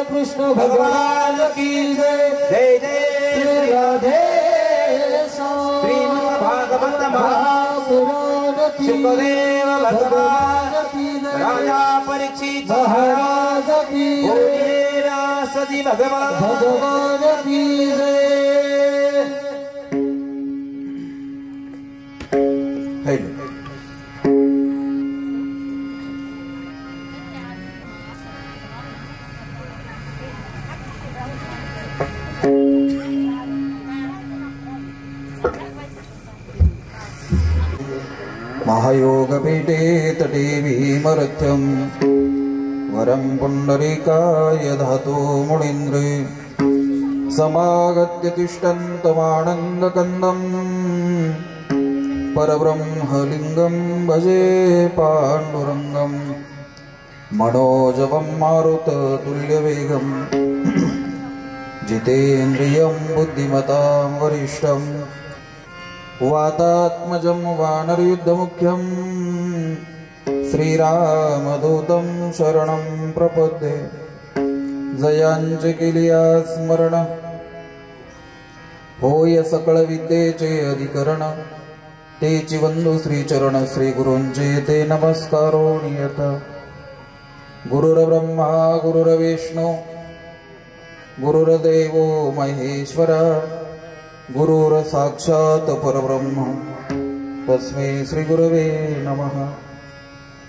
कृष्ण भगवान की जय। जय जय श्री राधे श्रीमद् भागवत महापुराण की सुखदेव भगवान की जय। राजा परीक्षित महाराज की जय। सदी भगवान की जय। महायोगपीठे तटे भीमरथ्यं वरं पुण्डरीकाय धातु मुनीन्द्रे समागत्य तिष्ठन्तमानन्दकन्दं परब्रह्मलिङ्गं भजे पाण्डुरङ्गं मनोजवं मारुततुल्यवेगं जितेन्द्रियं बुद्धिमतां वरिष्ठं वातात्मजं वानरयुद्धमुख्यं श्रीरामदूतं शरणं प्रपद्ये। जयांचकिलिया स्मरण होय सकळ विद्येचे अधिकरण तेची वंदू श्रीचरण श्रीगुरूंचे ते नमस्कारो नियत। गुरुर्ब्रह्मा गुरुर्विष्णू गुरुर्देवो महेश्वर गुरुर साक्षात् परब्रह्म तस्मै श्री गुरवे नमः।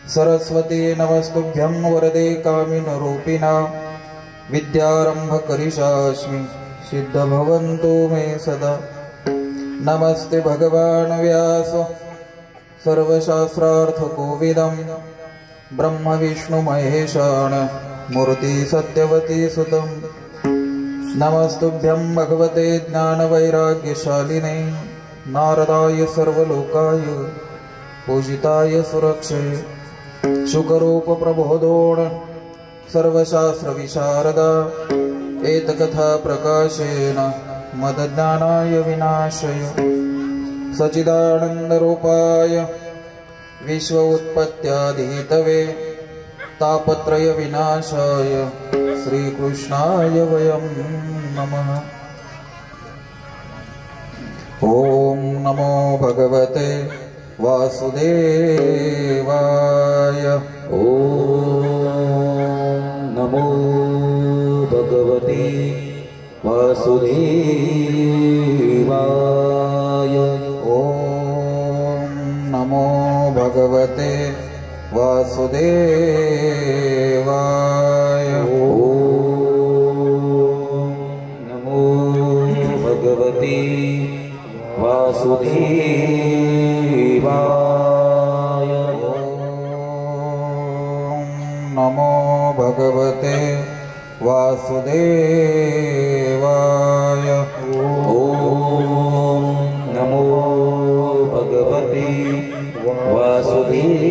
सरस्वती नमस्तुभ्यं वरदे कामिनरूपिणा विद्यारंभ करिष्यामि सिद्ध भवन्तु मे सदा। नमस्ते भगवान् व्यास सर्वशास्त्रार्थ कोविदं ब्रह्म विष्णु महेशान मूर्ति सत्यवती सुतं। नमस्तुभ्यं भगवते ज्ञानवैराग्यशालिने नारदाय सर्वलोकाय पूजिताय सुरक्षे शुकरूप प्रबोधोण सर्वशास्त्रविशारदा एतकथा प्रकाशेन मदज्ञानाय विनाशय सच्चिदानन्दरूपाय विश्व उत्पत्त्यादिहेतवे तापत्रय विनाशाय श्रीकृष्णाय वयं नमः। ओम नमो भगवते वासुदेवाय। ओम नमो भगवते वासुदेवाय। ओम नमो भगवते वासुदेवाय। नमो भगवते वासुदेवाय। नमो भगवते वासुदेवाय। नमो भगवते वासुदेवाय।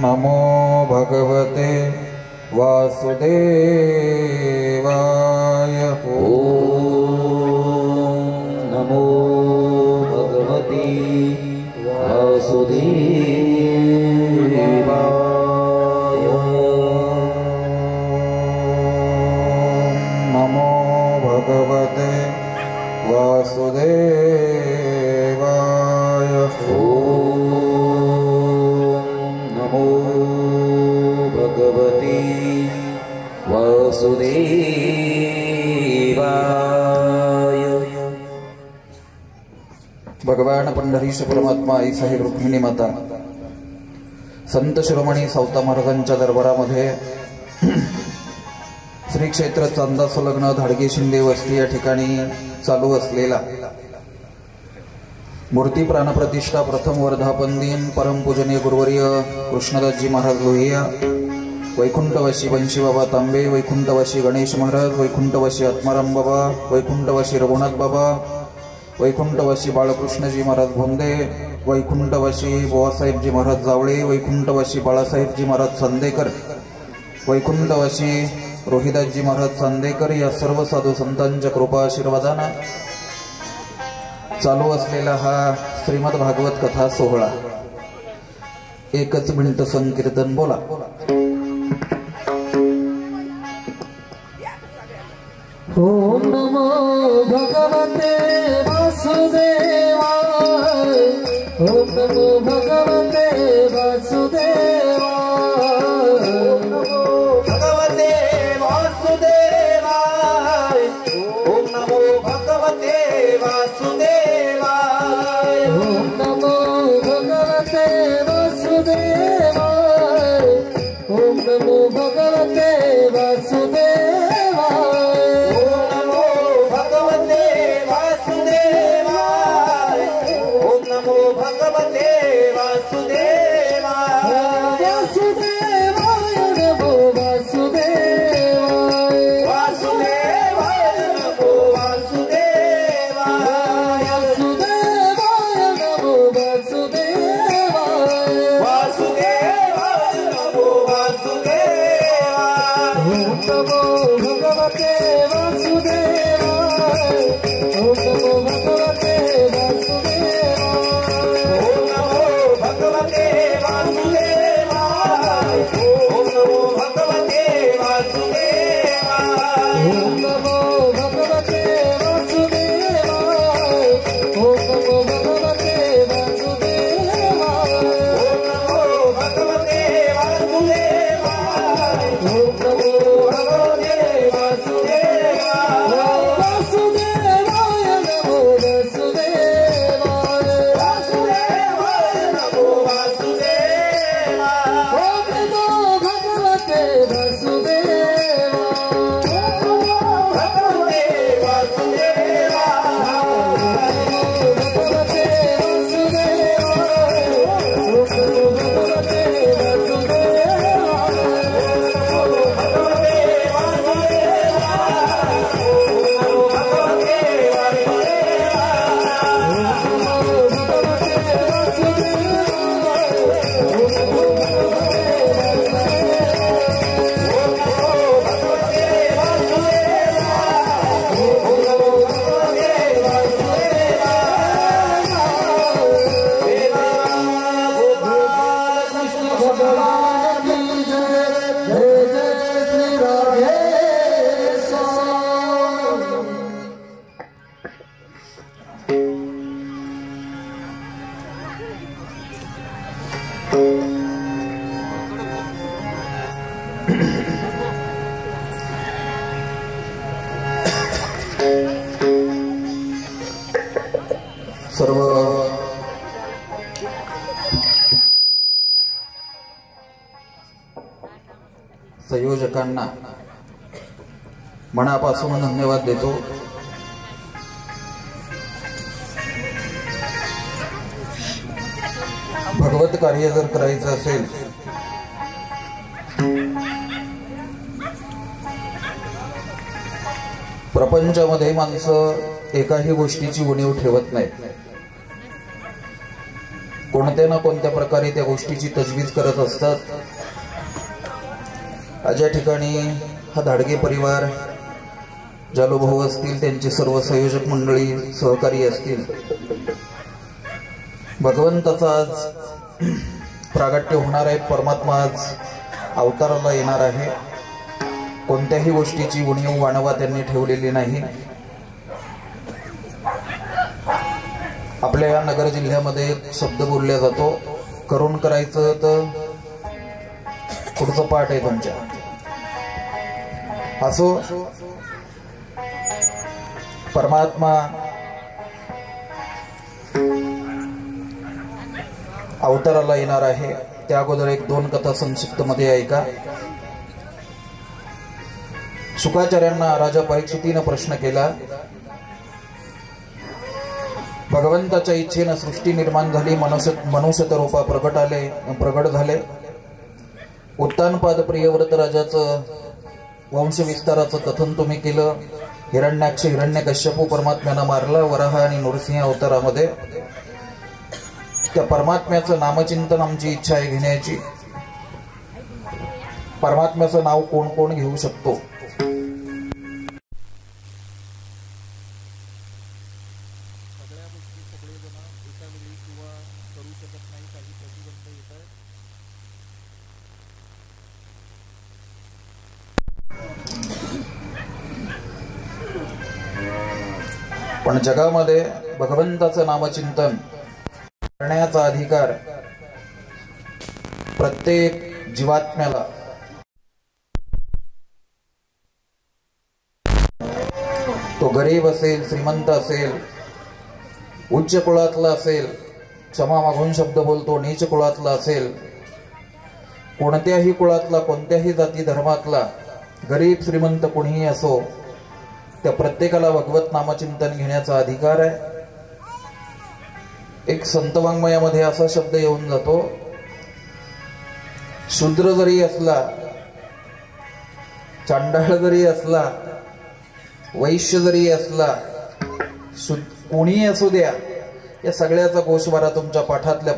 नमो भगवते वासुदेवाय। नमो भगवते वासुदेवाय। नमो भगवते वासुदेवाय। नमो भगवते वासुदेवाय। भगवान पंढरीश परमात्मा आई साहेब रुक्मिणी माता संत शिरोमणी सावता महाराजांच्या दरबारामध्ये श्री क्षेत्र चांदा संलग्न धाडगे शिंदे वस्ती या ठिकाणी चालू असलेला मूर्ती प्राणप्रतिष्ठा प्रथम वर्धापन दिन परमपूजनीय गुरुवर्य कृष्णदासजी महाराज लोहिया, वैकुंठवासी बंशी बाबा तांबे, वैकुंठवासी गणेश महाराज, वैकुंठवासी आत्माराम बाबा, वैकुंठवासी रघुनाथ बाबा, वैकुंठवासी बाळकृष्णजी महाराज भोंदे, वैकुंठवासी बुवासाहेबजी महाराज जावळे, वैकुंठवासी बाळासाहेबजी महाराज चांदेकर, वैकुंठवासी रोहिदासजी महाराज चांदेकर या सर्व साधू संतांच्या कृपा आशीर्वादानं चालू असलेला हा श्रीमद भागवत कथा सोहळा. एकच मिनिट संकीर्तन बोला. ओम नमो भगवते वासुदेवाय, ओम नमो भगवते वासुदेवाय, ओम नमो भगवते वासुदेवाय, ओम नमो भगवते वासुदेवाय, ओम नमो भगवते वासुदेवाय, ओम नमो भगवते वासुदेवाय. सर्व संयोजकांना मनापासून धन्यवाद देतो. भगवत कार्य जर करायचं असेल प्रपंचामध्ये माणसं एकाही गोष्टीची उणीव ठेवत नाहीत. कोणत्या ना कोणत्या प्रकारे त्या गोष्टीची तजवीज करत असतात. ज्या ठिकाणी हा धाडगे परिवार, जालूभाऊ असतील, त्यांचे सर्व संयोजक मंडळी सहकारी असतील, भगवंताचा आज प्रागट्य होणार आहे. परमात्मा आज अवताराला येणार आहे. कोणत्याही गोष्टीची उणीव वाणवा त्यांनी ठेवलेली नाही. आपल्या या नगर जिल्ह्यामध्ये शब्द बोलला जातो, करून करायचं तर पुढचं पाठ आहे तुमच्या. असो, परमात्मा अवताराला येणार आहे. त्या अगोदर एक दोन कथा संक्षिप्त मध्ये ऐका. शुकाचार्यांना राजा परीक्षितीनं प्रश्न केला. भगवंताच्या इच्छेनं सृष्टी निर्माण झाली, मनुष्य रूपा प्रगट झाले. उत्तानपाद प्रियव्रत राजाचं वंशविस्ताराचं कथन तुम्ही केलं. हिरण्याक्ष हिरण्यकश्यपू परमात्म्यानं मारला वराह आणि नृसिंह अवतारामध्ये. त्या परमात्म्याचं नामचिंतन आमची इच्छा आहे घेण्याची. परमात्म्याचं नाव कोण कोण घेऊ शकतो? पण जगामध्ये भगवंताचं नामचिंतन करण्याचा अधिकार प्रत्येक जीवात्म्याला, तो गरीब असेल, श्रीमंत असेल, उच्च कुळातला असेल, क्षमा मागून शब्द बोलतो, नीच कुळातला असेल, कोणत्याही कुळातला, कोणत्याही जाती धर्मातला, गरीब श्रीमंत कोणीही असो, त्या प्रत्येकाला भगवत नामचिंतन घेण्याचा अधिकार आहे. एक संतवाङ्मयामध्ये असा शब्द येऊन जातो, शूद्र जरी असला, चांडाळ जरी असला, वैश्य जरी असला, कोणीही असू द्या, या सगळ्याचा गोषवारा तुमच्या पाठातल्या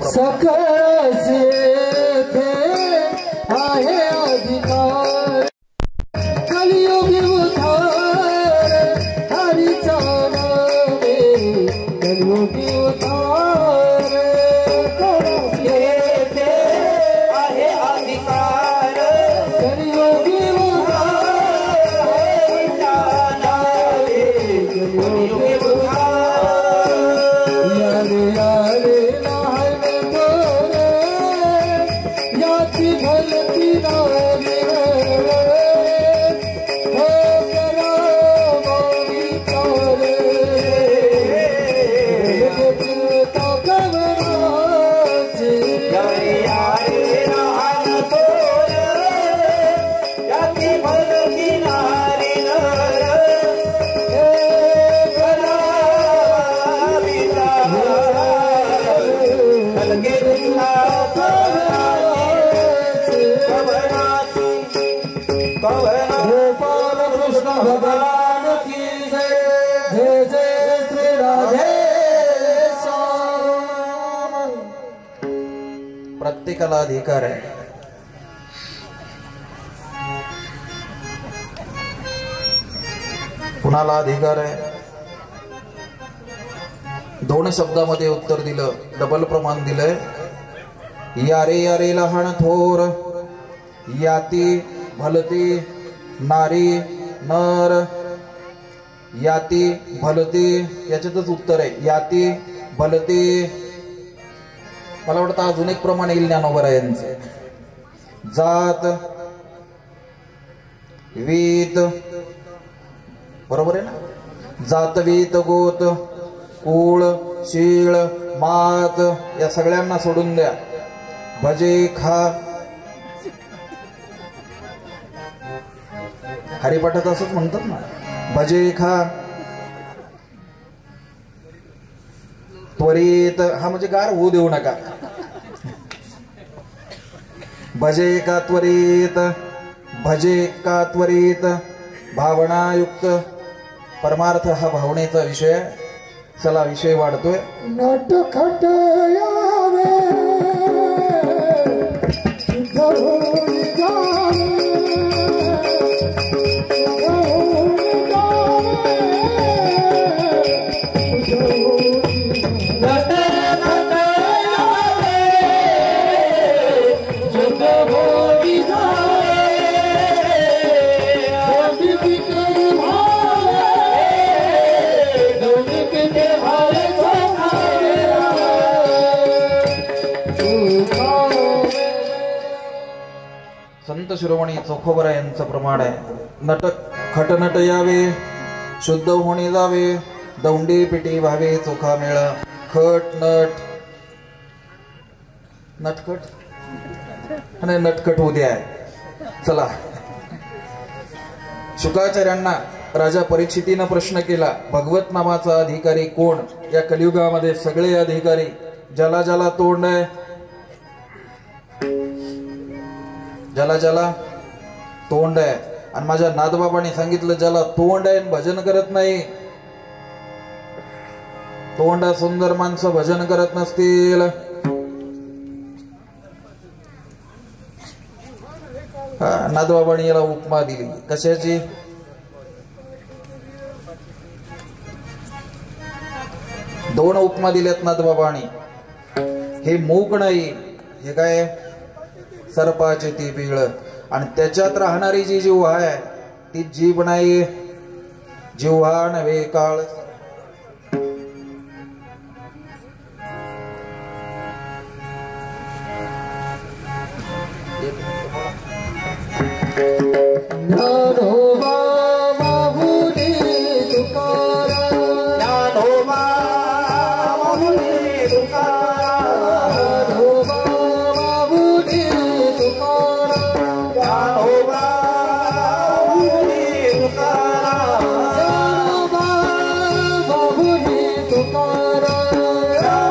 प्रत्येकाला अधिकार आहे. कुणाला अधिकार आहे? दोन शब्दामध्ये उत्तर दिलं, डबल प्रमाण दिलंय. यारे यारे लहान थोर, याती भलती नारी नर. याती भलती याच्यातच उत्तर आहे. याती भलती. मला वाटतं अजून एक प्रमाण येईल ज्ञानोबा यांचे. जात वीत, बरोबर आहे ना? जात वीत गोत कुळ शीळ मात या सगळ्यांना सोडून द्या. भजे खा. हरिपाठात असंच म्हणतात ना, भजे खा. त्वरित, हा म्हणजे गार होऊ देऊ नका. भजे का त्वरित, भजे का त्वरित, भावनायुक्त. परमार्थ हा भावनेचा विषय. चला विषय वाढतोय. नटखट यावे संत शिरोमणी चोखोबरा यांचं प्रमाण आहे. नट खटनट यावे, शुद्ध होणे जावे, दौंडी पिटी व्हावे चोखा मेळा. खट नट नटखट आणि नटखट उद्या आहे. चला, शुकाचार्यांना राजा परीक्षितीनं प्रश्न केला, भगवत नामाचा अधिकारी कोण? या कलियुगामध्ये सगळे अधिकारी, ज्याला ज्याला तोंड आहे, ज्याला ज्याला तोंड आहे. आणि माझ्या नादबाबांनी सांगितलं, ज्याला तोंड आहे भजन करत नाही, तोंडा सुंदर माणसं भजन करत नसतील. नादबाबांनी याला उपमा दिली. कशाची? दोन उपमा दिल्यात नादबाबांनी. हे मूक नाही, हे काय? सर्पाचे ती बिळ. आणि त्याच्यात राहणारी जी जिव्हा आहे ती जीभ नाही, जिव्हा नव्हे काळ. ज्ञानोबा माहुली तुकाराम, ज्ञानोबा माहुली तुकाराम, ज्ञानोबा माहुली तुकाराम, ज्ञानोबा माहुली तुकाराम, ज्ञानोबा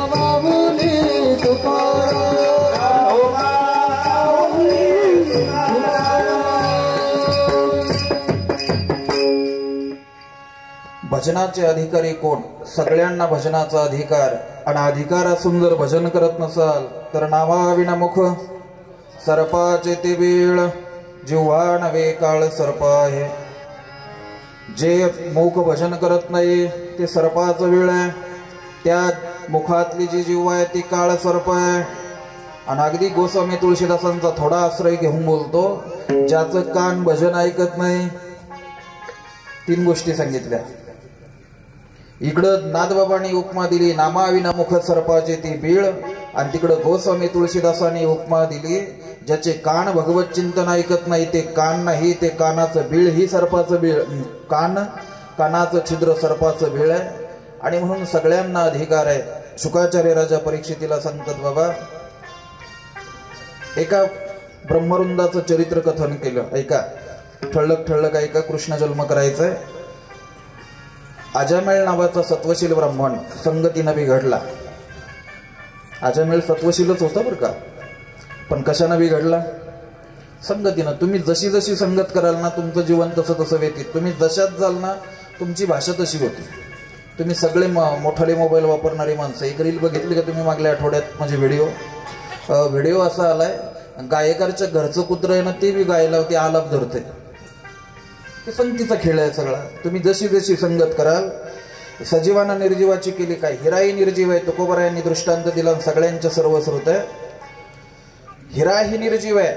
माहुली तुकाराम, ज्ञानोबा माहुली भजनाचे अधिकारी कोण? सगळ्यांना भजनाचा अधिकार. आणि अधिकार असून जर भजन करत नसाल तर नावाविना मुख, सर्पाचे ते बीळ, जिव्हा नव्हे काळ सर्प आहे. जे मूक भजन करत नाही ते सर्पाचं बीळ आहे. त्या मुखातली जी जिव्हा आहे ती काळ सर्प आहे. आणि अगदी गोस्वामी तुळशीदासांचा थोडा आश्रय घेऊन बोलतो, ज्याचं कान भजन ऐकत नाही. 3 गोष्टी सांगितल्या. इकडं नादबाबांनी उपमा दिली, नामाविना मुख सर्पाचे ती बीळ. आणि तिकडं गोस्वामी तुळशीदासांनी उपमा दिली, ज्याचे कान भगवत चिंतन ऐकत नाही ते कान नाही, ते कानाचं बीळ ही सर्पाचं बीळ. कानाचं छिद्र सर्पाचं बीळ आहे. आणि म्हणून सगळ्यांना अधिकार आहे. शुकाचार्य राजा परीक्षितीला सांगतात, बाबा एका ब्रह्मवृंदाचं चरित्र कथन केलं. ऐका, ठळक ठळक ऐका, कृष्ण जन्म करायचंय. अजामेळ नावाचा सत्वशील ब्राह्मण संगतीनं बिघडला. अजामेळ सत्वशीलच होता बरं का, पण कशानं बिघडला? संगतीनं. तुम्ही जशी जशी संगत कराल ना तुमचं जीवन तसं तसं व्यतीत. तुम्ही जशात जाल ना तुमची भाषा तशी होती. तुम्ही सगळे मोठाले मोबाईल वापरणारी माणसं, एक रील बघितली का तुम्ही मागल्या आठवड्यात? म्हणजे व्हिडिओ असा आलाय, गायकाच्या घरचं कुत्र आहे ना ते बी गायला ते आलाप धरते. ते संगतीचा खेळ आहे सगळा. तुम्ही जशी जशी संगत कराल. सजीवानं निर्जीवाची केली काय? हिराही निर्जीव आहे. तुकोबरायांनी दृष्टांत दिला, सगळ्यांच्या सर्वश्रुत आहे. हिरा ही निर्जीव आहे,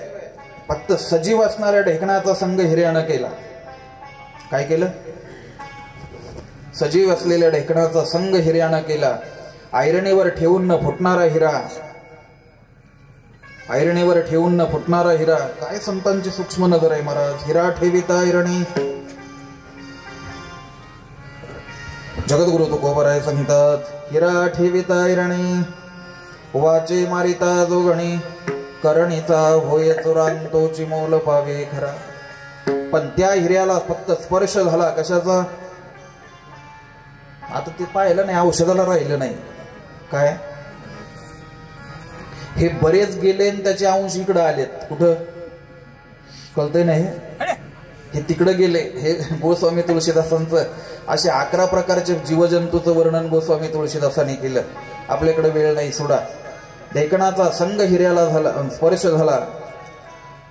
फक्त सजीव असणाऱ्या ढेकणाचा संघ हिऱ्यानं केला. काय केलं? सजीव असलेल्या ढेकणाचा संघ हिऱ्यानं केला. ऐरणीवर ठेवून न फुटणारा हिरा, ऐरणीवर ठेवून न फुटणारा हिरा. काय संतांची सूक्ष्म नजर आहे महाराज. हिरा ठेविता ऐरणी. जगद्गुरु तुकोबराय सांगतात, हिरा ठेविता ऐरणी, वाचे मारिता जोगणी, करणीचा होय चुरांतोची मोल पावे खरा. पण त्या हिऱ्याला फक्त स्पर्श झाला. कशाचा? आता ते पाहिलं नाही, औषधाला राहिलं नाही. काय? हे बरेच गेले आणि त्याचे अंश इकडे आलेत. कुठं कळतंय नाही? हे तिकडे गेले. हे गोस्वामी तुळशीदासांचं असे 11 प्रकारचे जीवजंतूचं वर्णन गोस्वामी तुळशीदासांनी केलं. आपल्याकडे वेळ नाही, सोडा. ढेकणाचा संघ हिऱ्याला झाला, स्पर्श झाला,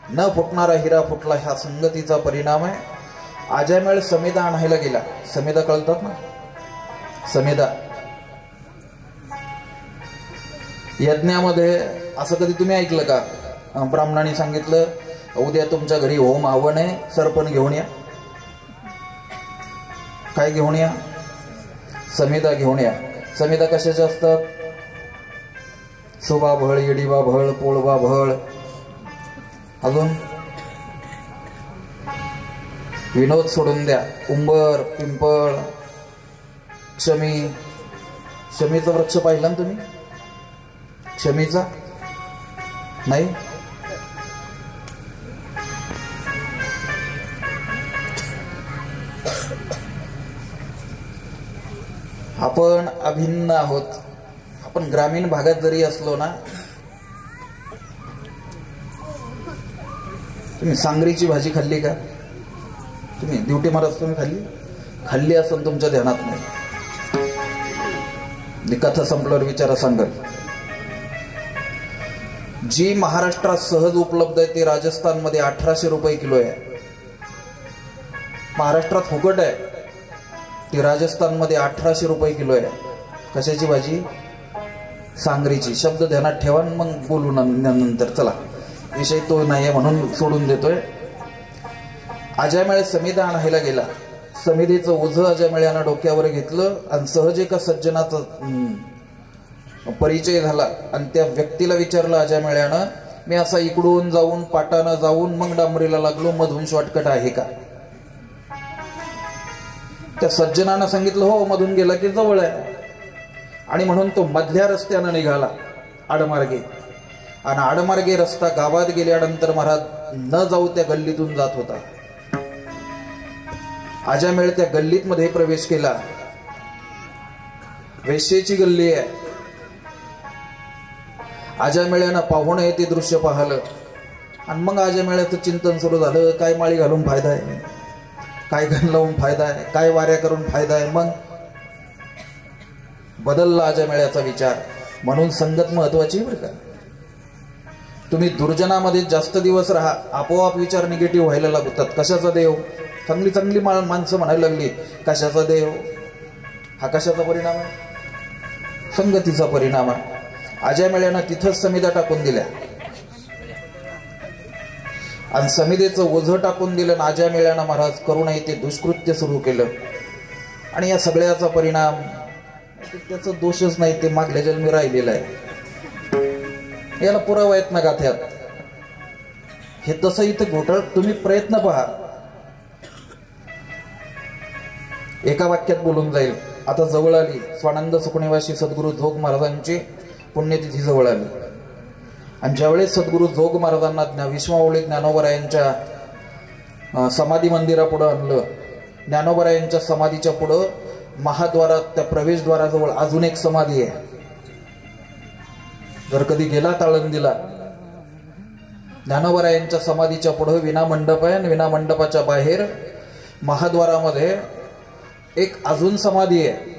न फुटणारा हिरा फुटला. ह्या संगतीचा परिणाम आहे. अजामेळ समेदा आणायला गेला. समेदा कळतात ना? समेदा यज्ञामध्ये असं कधी तुम्ही ऐकलं का? ब्राह्मणाने सांगितलं, उद्या तुमच्या घरी होम हवन आहे, सरपण घेऊन या. काय घेऊन या? समिधा घेऊन या. समिधा कशाच्या असतात? शोभाभळ, येडीबाभळ, पोळबाभळ, अजून विनोद सोडून द्या. उंबर, पिंपळ, शमीचा वृक्ष पाहिला ना तुम्ही? शमीचा नाही? आपण अभिन्न आहोत. आपण ग्रामीण भागात जरी असलो ना, तुम्ही सांगरीची भाजी खाल्ली का? तुम्ही ड्युटी महाराज तुम्ही खाल्ली असेल, तुमच्या ध्यानात नाही. कथा संपल्यावर विचारा सांगल. जी महाराष्ट्रात सहज उपलब्ध आहे ती राजस्थानमध्ये 1800 रुपये किलो आहे. महाराष्ट्रात फुकट आहे ती राजस्थानमध्ये 1800 रुपये किलो आहे. कशाची भाजी? सांगरीची. शब्द ध्यानात ठेवा, मग बोलू नंतर. चला, विषय तो नाही म्हणून सोडून देतोय. अजामेळ समिधा आणायला गेला. समिधेचं ओझं अजामेळ्यानं डोक्यावर घेतलं आणि सहज एका सज्जनाचा परिचय झाला आणि त्या व्यक्तीला विचारलं अजामेळ्यानं, मी असा इकडून जाऊन पाटानं जाऊन मग डांबरीला लागलो, मधून शॉर्टकट आहे का? त्या सज्जनानं सांगितलं, हो, मधून गेला की जवळ आहे. आणि म्हणून तो मधल्या रस्त्यानं निघाला आडमार्गे. आणि आडमार्गे रस्ता गावात गेल्यानंतर महाराज न जाऊ त्या गल्लीतून जात होता. अजामेळ त्या गल्लीत मध्ये प्रवेश केला. वेश्येची गल्ली आहे. अजामेळ्यानं पाहुणं हे ते दृश्य पाहिलं आणि मग अजामेळ्याचं चिंतन सुरू झालं. काय माळी घालून फायदा आहे? काय घन लावून फायदा आहे? काय वाऱ्या करून फायदा आहे? मग बदलला अजामेळ्याचा विचार. म्हणून संगत महत्वाची बरं का. तुम्ही दुर्जनामध्ये जास्त दिवस राहा, आपोआप विचार निगेटिव्ह व्हायला लागतात. कशाचा देव? चांगली चांगली माणसं म्हणायला लागली, कशाचा देव? हा कशाचा परिणाम आहे? संगतीचा परिणाम आहे. अजामेळ्यानं तिथंच समिधा टाकून दिल्या आणि समिधेचं ओझं टाकून दिलं. आणि अजामेळ्यानं महाराज करूनही ते दुष्कृत्य सुरू केलं. आणि या सगळ्याचा परिणाम, त्याचा दोषच नाही, ते मागल्या जन्मी राहिलेला आहे. याला पुरावा आहेत ना गाथ्यात. हे तसं इथं घोटाळ. तुम्ही प्रयत्न पहा. एका वाक्यात बोलून जाईल. आता जवळ आली स्वानंद सुकणेवासी सद्गुरू जोग महाराजांची पुण्यतिथी जवळ आली. आणि ज्यावेळेस सद्गुरू जोग महाराजांना विश्वावळी ज्ञानोबरायांच्या समाधी मंदिरापुढं आणलं. ज्ञानोबरायांच्या समाधीच्या पुढं महाद्वारात त्या प्रवेशद्वाराजवळ अजून एक समाधी आहे. जर कधी गेला आळंदीला, ज्ञानोबरायांच्या समाधीच्या पुढं विना मंडप आहे आणि विना मंडपाच्या बाहेर महाद्वारामध्ये एक अजून समाधी आहे.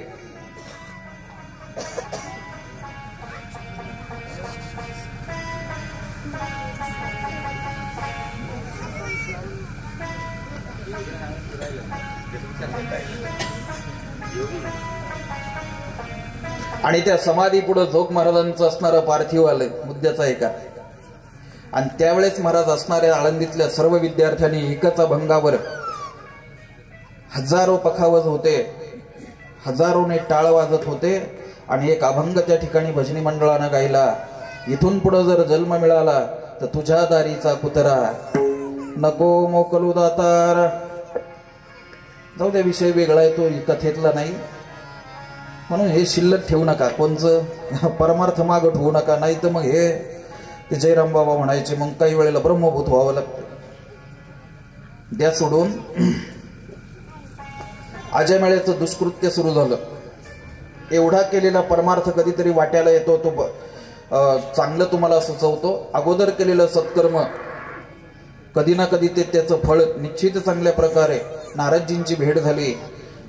आणि त्या समाधी पुढे जोग महाराजांचं असणारं पार्थिव आलं. मुद्द्याचा एका. आणि त्यावेळेस महाराज असणाऱ्या आळंदीतल्या सर्व विद्यार्थ्यांनी एकाच भंगावर हजारो पखावज होते, हजारोने टाळ वाजत होते. आणि एक अभंग त्या ठिकाणी भजनी मंडळानं गायला. इथून पुढे जर जन्म मिळाला तर तुझ्या दारीचा कुत्रा, नको मोकलू दातार. जाऊ द्या, विषय वेगळा आहे, तो कथेतला नाही. म्हणून हे शिल्लक ठेवू नका. कोणचं परमार्थ मागं ठेवू नका. नाही तर मग हे ते जयराम बाबा म्हणायचे, मग काही वेळेला ब्रह्मभूत व्हावं लागतं. द्या सोडून. अजामेळ्याचं दुष्कृत्य सुरू झालं. एवढा केलेला परमार्थ कधीतरी वाट्याला येतो. तो चांगलं तुम्हाला सुचवतो. अगोदर केलेलं सत्कर्म कधी ना कधी ते त्याचं फळ निश्चित चांगल्या प्रकारे. नारदजींची भेट झाली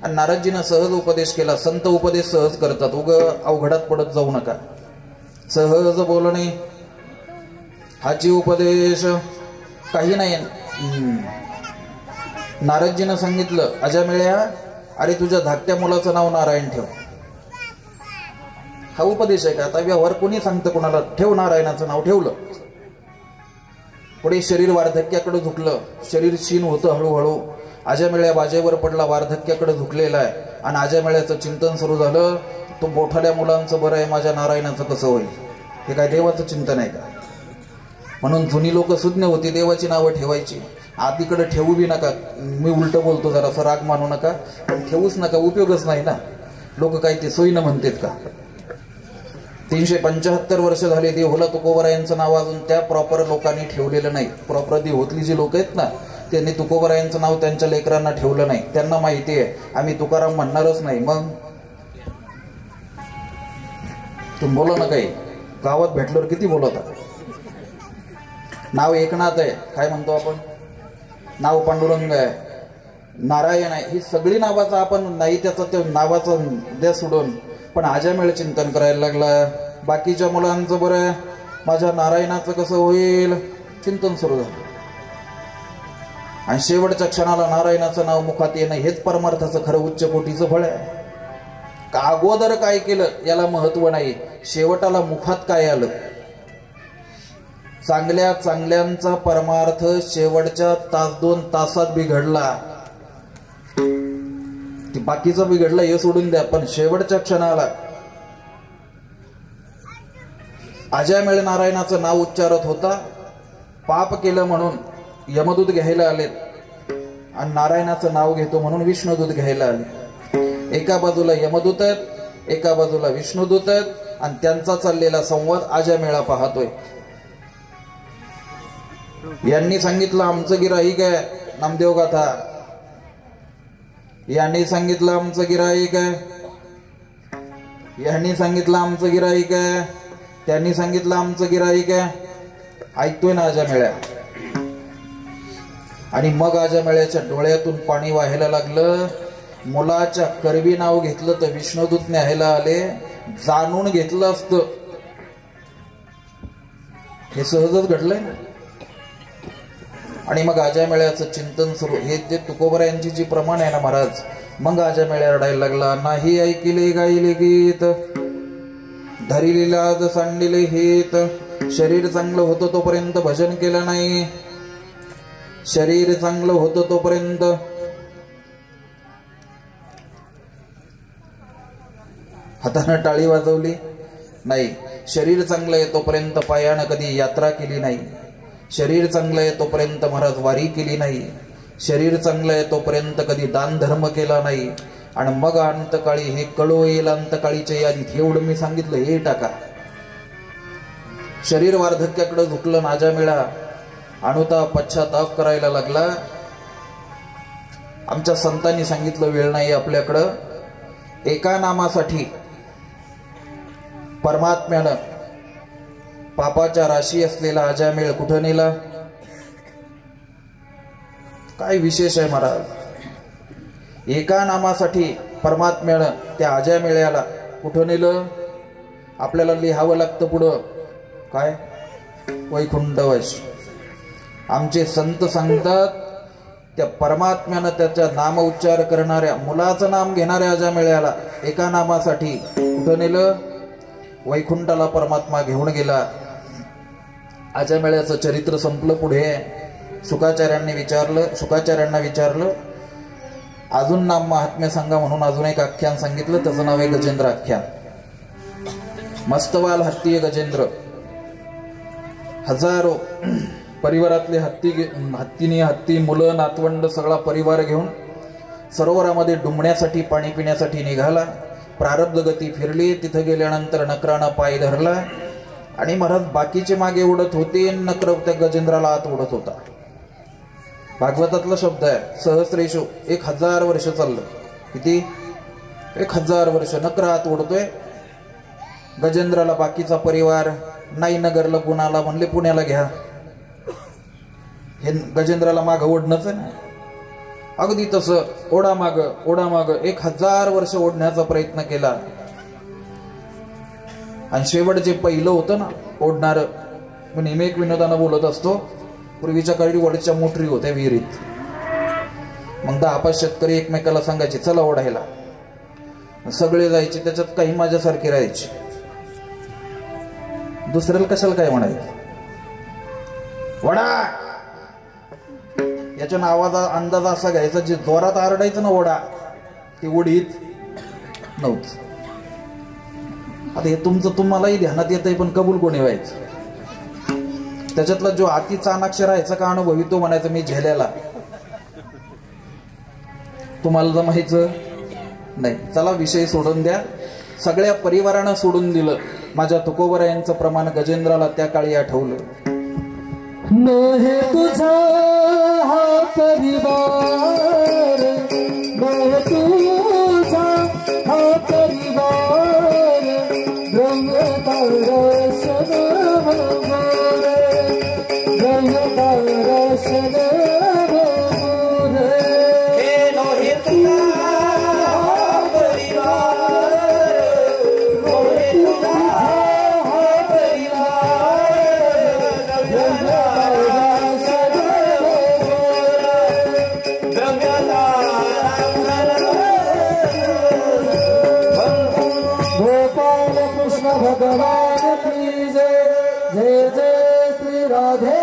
आणि नारदजीनं सहज उपदेश केला. संत उपदेश सहज करतात, उग अवघडात पडत जाऊ नका. सहज बोलणे हाची उपदेश काही नाही. नारदजीनं सांगितलं, अजामेळ्या, अरे तुझ्या धाकट्या मुलाचं नाव नारायण ठेव. हा उपदेश आहे का? आता व्यवहार कोणी सांगतं कोणाला? ठेव नारायणाचं नाव. ठेवलं. पुढे शरीर वार्धक्याकडे झुकलं. शरीर क्षीण होतं हळूहळू. आजामेळ्या बाजेवर पडला, वार्धक्याकडे झुकलेला आहे आणि आजामेळ्याचं चिंतन सुरू झालं. तो मोठाल्या मुलांचं बरं आहे, माझ्या नारायणाचं कसं होईल? हे काय देवाचं चिंतन आहे का? म्हणून जुनी लोक सुज्ञ होती, देवाची नावं ठेवायची. आधीकडे ठेवू बी नका. मी उलट बोलतो, जरासं राग मानू नका, पण ठेवूच नका, उपयोगच नाही ना. लोक काय ते सोयीनं म्हणतात का? 375 वर्ष झाले देहुला तुकोबरायांचं नाव अजून त्या प्रॉपर लोकांनी ठेवलेलं नाही. प्रॉपर देहोतली जी लोक आहेत ना, त्यांनी तुकोबरायांचं नाव त्यांच्या लेकरांना ठेवलं नाही. त्यांना माहिती आहे आम्ही तुकाराम म्हणणारच नाही. मग तुम्ही बोला ना, काही गावात भेटल्यावर किती बोलता. नाव एकनाथ आहे, काय म्हणतो आपण? नाव पांडुरंग आहे, नारायण आहे. ही सगळी नावाचं आपण नाही, त्याचं ते नावाचं द्या सोडून. पण आजामेळ चिंतन करायला लागला. बाकीच्या मुलांचं बरं, माझ्या नारायणाचं कसं होईल? चिंतन सुरू झालं. आणि शेवटच्या क्षणाला नारायणाचं नाव मुखात येणं हेच परमार्थाचं खरं उच्च कोटीचं फळ आहे. का अगोदर काय केलं याला महत्व नाही, शेवटाला मुखात काय आलं. चांगल्या चांगल्यांचा परमार्थ शेवटच्या तास 2 तासात बिघडला. ती बाकीचं बिघडलं हे सोडून द्या, पण शेवटच्या क्षणाला आजामेळ नारायणाचं नाव उच्चारत होता. पाप केलं म्हणून यमदूत घ्यायला आलेत आणि नारायणाचं नाव घेतो म्हणून विष्णुदूत घ्यायला आले. एका बाजूला यमदूत आहेत, एका बाजूला विष्णुदूत आहेत, आणि त्यांचा चाललेला संवाद आजामेळा पाहतोय. यांनी सांगितलं आमचं गिराईक आहे नामदेव गाथा, यांनी सांगितलं आमचं गिराईक आहे, यांनी सांगितलं आमचं गिराईक आहे, त्यांनी सांगितलं आमचं गिराईक आहे. ऐकतोय ना आजामेळ्या? आणि मग आजामेळ्याच्या डोळ्यातून पाणी वाहायला लागलं. मुलाच्या करवी नाव घेतलं तर विष्णुदूत न्यायला आले. जाणून घेतलं असतं, हे सहजच घडलंय ना. आणि मग आजामेळ्याचं चिंतन सुरू. हे ते तुकोबरायांची जी प्रमाण आहे ना महाराज. मग आजामेळ्या रडायला लागला. नाही ऐकिले गायले गीत, धरिले लाज सांडिले हित. शरीर चांगलं होतं तोपर्यंत भजन केलं नाही, शरीर चांगलं होतं तोपर्यंत हातानं टाळी वाजवली नाही. शरीर चांगलं आहे तोपर्यंत पायानं कधी यात्रा केली नाही. शरीर चांगलं आहे तोपर्यंत महाराज वारी केली नाही. शरीर चांगलं आहे तोपर्यंत कधी दान धर्म केला नाही. आणि मग अंतकाळी हे कळो येईल अंतकाळीच्या यादीत एवढं मी सांगितलं हे टाका. शरीर वार्धक्याकडे झुकलं. आजामेळा अनुताप पश्चाताप करायला लागला. आमच्या संतांनी सांगितलं वेळ नाही आपल्याकडं. एका नामासाठी परमात्म्यानं पापाच्या राशी असलेला आजामेळ कुठं नेला? काय विशेष आहे महाराज? एका नामासाठी परमात्म्यानं त्या आजामेळ्याला कुठं नेलं? आपल्याला लिहावं लागतं पुढं काय? वैकुंठवासी. आमचे संत सांगतात त्या परमात्म्यानं त्याच्या नाम उच्चार करणाऱ्या मुलाचं नाम घेणाऱ्या आजामेळ्याला एका नामासाठी कुठं नेलं? वैकुंठाला परमात्मा घेऊन गेला. आजामेळ्याचं चरित्र संपलं. पुढे शुकाचार्यांना विचारलं अजून नाम महात्म्य सांगा म्हणून अजून एक आख्यान सांगितलं. त्याचं नाव आहे गजेंद्र आख्यान. मस्तवाल हत्ती गजेंद्र. हजारो परिवारातले हत्ती मुलं नातवंड सगळा परिवार घेऊन सरोवरामध्ये डुंबण्यासाठी पाणी पिण्यासाठी निघाला. प्रारब्ध गती फिरली. तिथं गेल्यानंतर नकरानं पाय धरला आणि महाराज बाकीचे मागे उडत होते. नकर त्या गजेंद्राला आत उडत होता. भागवतातला शब्द आहे सहस्रेशु. 1000 वर्ष चाललं. किती? 1000 वर्ष नकर आत उडतोय. गजेंद्राला बाकीचा परिवार नाही नगरला गुणाला म्हणले पुण्याला घ्या. हे गजेंद्राला माग ओढणंच आहे ना. अगदी तसं ओढामाग 1000 वर्ष ओढण्याचा प्रयत्न केला. आणि शेवट जे पहिलं होतं ना ओढणार, मी नेहमी एक विनोदानं बोलत असतो. पूर्वीच्या काळी वडच्या मोटरी होत्या विहिरीत. मग 10-5 शेतकरी एकमेकाला सांगायचे चला ओढायला. सगळे जायचे. त्याच्यात काही माझ्यासारखे राहायचे. दुसऱ्याला कशाला काय म्हणायचं? वडा याच्या नावाचा अंदाज असा घ्यायचा, जे जोरात आरडायचं ना ओढा, ते ओढीत नव्हतं. आता हे तुमचं तुम्हालाही ध्यानात येतंय, पण कबूल कोणी व्हायचं? त्याच्यातला जो अति चाणाक्ष राहायचा का अनुभवी, तो म्हणायचा मी झेल्याला. तुम्हाला जमायचं नाही. चला विषय सोडून द्या. सगळ्या परिवारानं सोडून दिलं. माझ्या तुकोबरायांचं प्रमाण गजेंद्राला त्या काळी आठवलं. नहे तुझा हा परिवार, नहे तुझा हा परिवार, ब्रह्मदर्शन भगवान, ब्रह्मदर्शन भगवान. हे नहे तुझा हा परिवार, नहे तुझा हा परिवार, गोपाल कृष्ण भगवान की जय. जय जय श्री राधे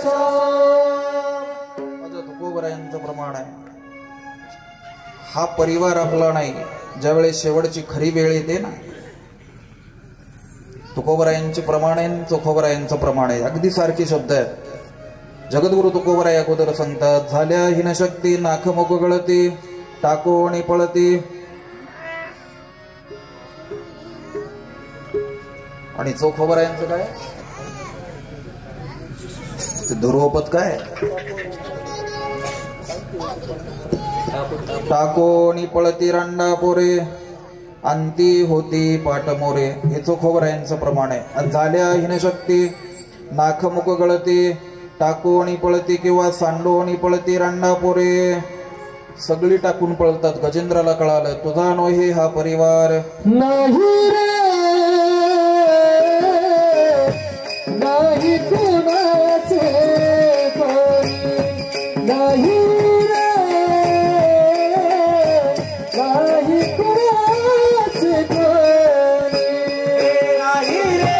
श्याम. माझ्या तुकोबरायांचं प्रमाण आहे. हा परिवार आपला नाही. ज्यावेळेस शेवटची खरी वेळ येते ना, तुकोबरायांचे प्रमाण आहे, तुकोबरायांचं प्रमाण आहे. अगदी सारखे शब्द आहेत. जगद्गुरु तुकोबराय अगोदर सांगतात, झाल्या हिन शक्ती नाख मुख गळती, टाको आणि पळती. आणि चोखोबरायांचं काय? ते ध्रुवपद काय? टाको आणि पळती रांडा पोरे, अंती होती पाट मोरे. हे चोखोबरायांचं प्रमाण आहे. झाल्या हिन शक्ती नाख मुख गळती, टाको आणि पळती किंवा सांडो आणि पळती रांडा पोरे. सगळी टाकून पळतात. गजेंद्राला कळालं, तुझा नोहे हा परिवार नाही रे, नाही कुणाचे कोणी, नाही रे, नाही कुणाचे कोणी, नाही रे,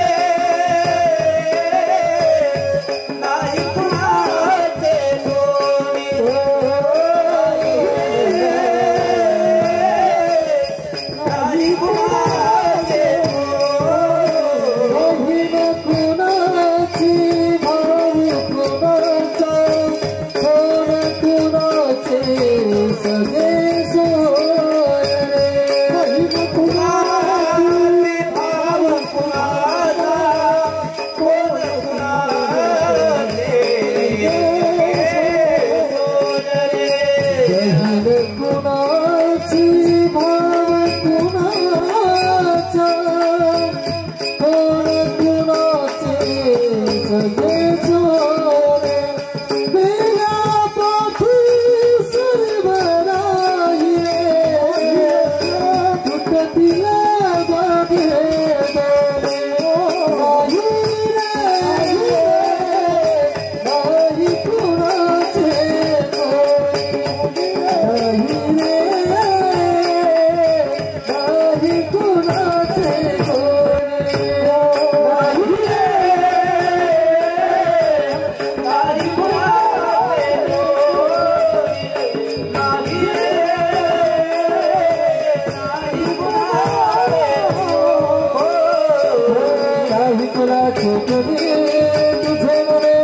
नाही कुणाचे कोणी, नाही कुणाचे कोणी, कुणाची भाव कुणाचा, कोण कुणाचे सगळे सोयरे. कुणाची भाव कुणाचा, कोण कुणाचे सोयरे. कुणाची भाव कुणाचा, कोण कुणाचे सगळे सोयरे. बेला पाठी सर्वराये, तुटतीला बागे बागे. नाही रे, नाही कुणाचे कोणी, नाही रे, नाही कुणाचे कोणी, नाही रे, नाही कुणाचे कोणी, नाही रे, नाही कुणाचे कोणी. तुझे नवे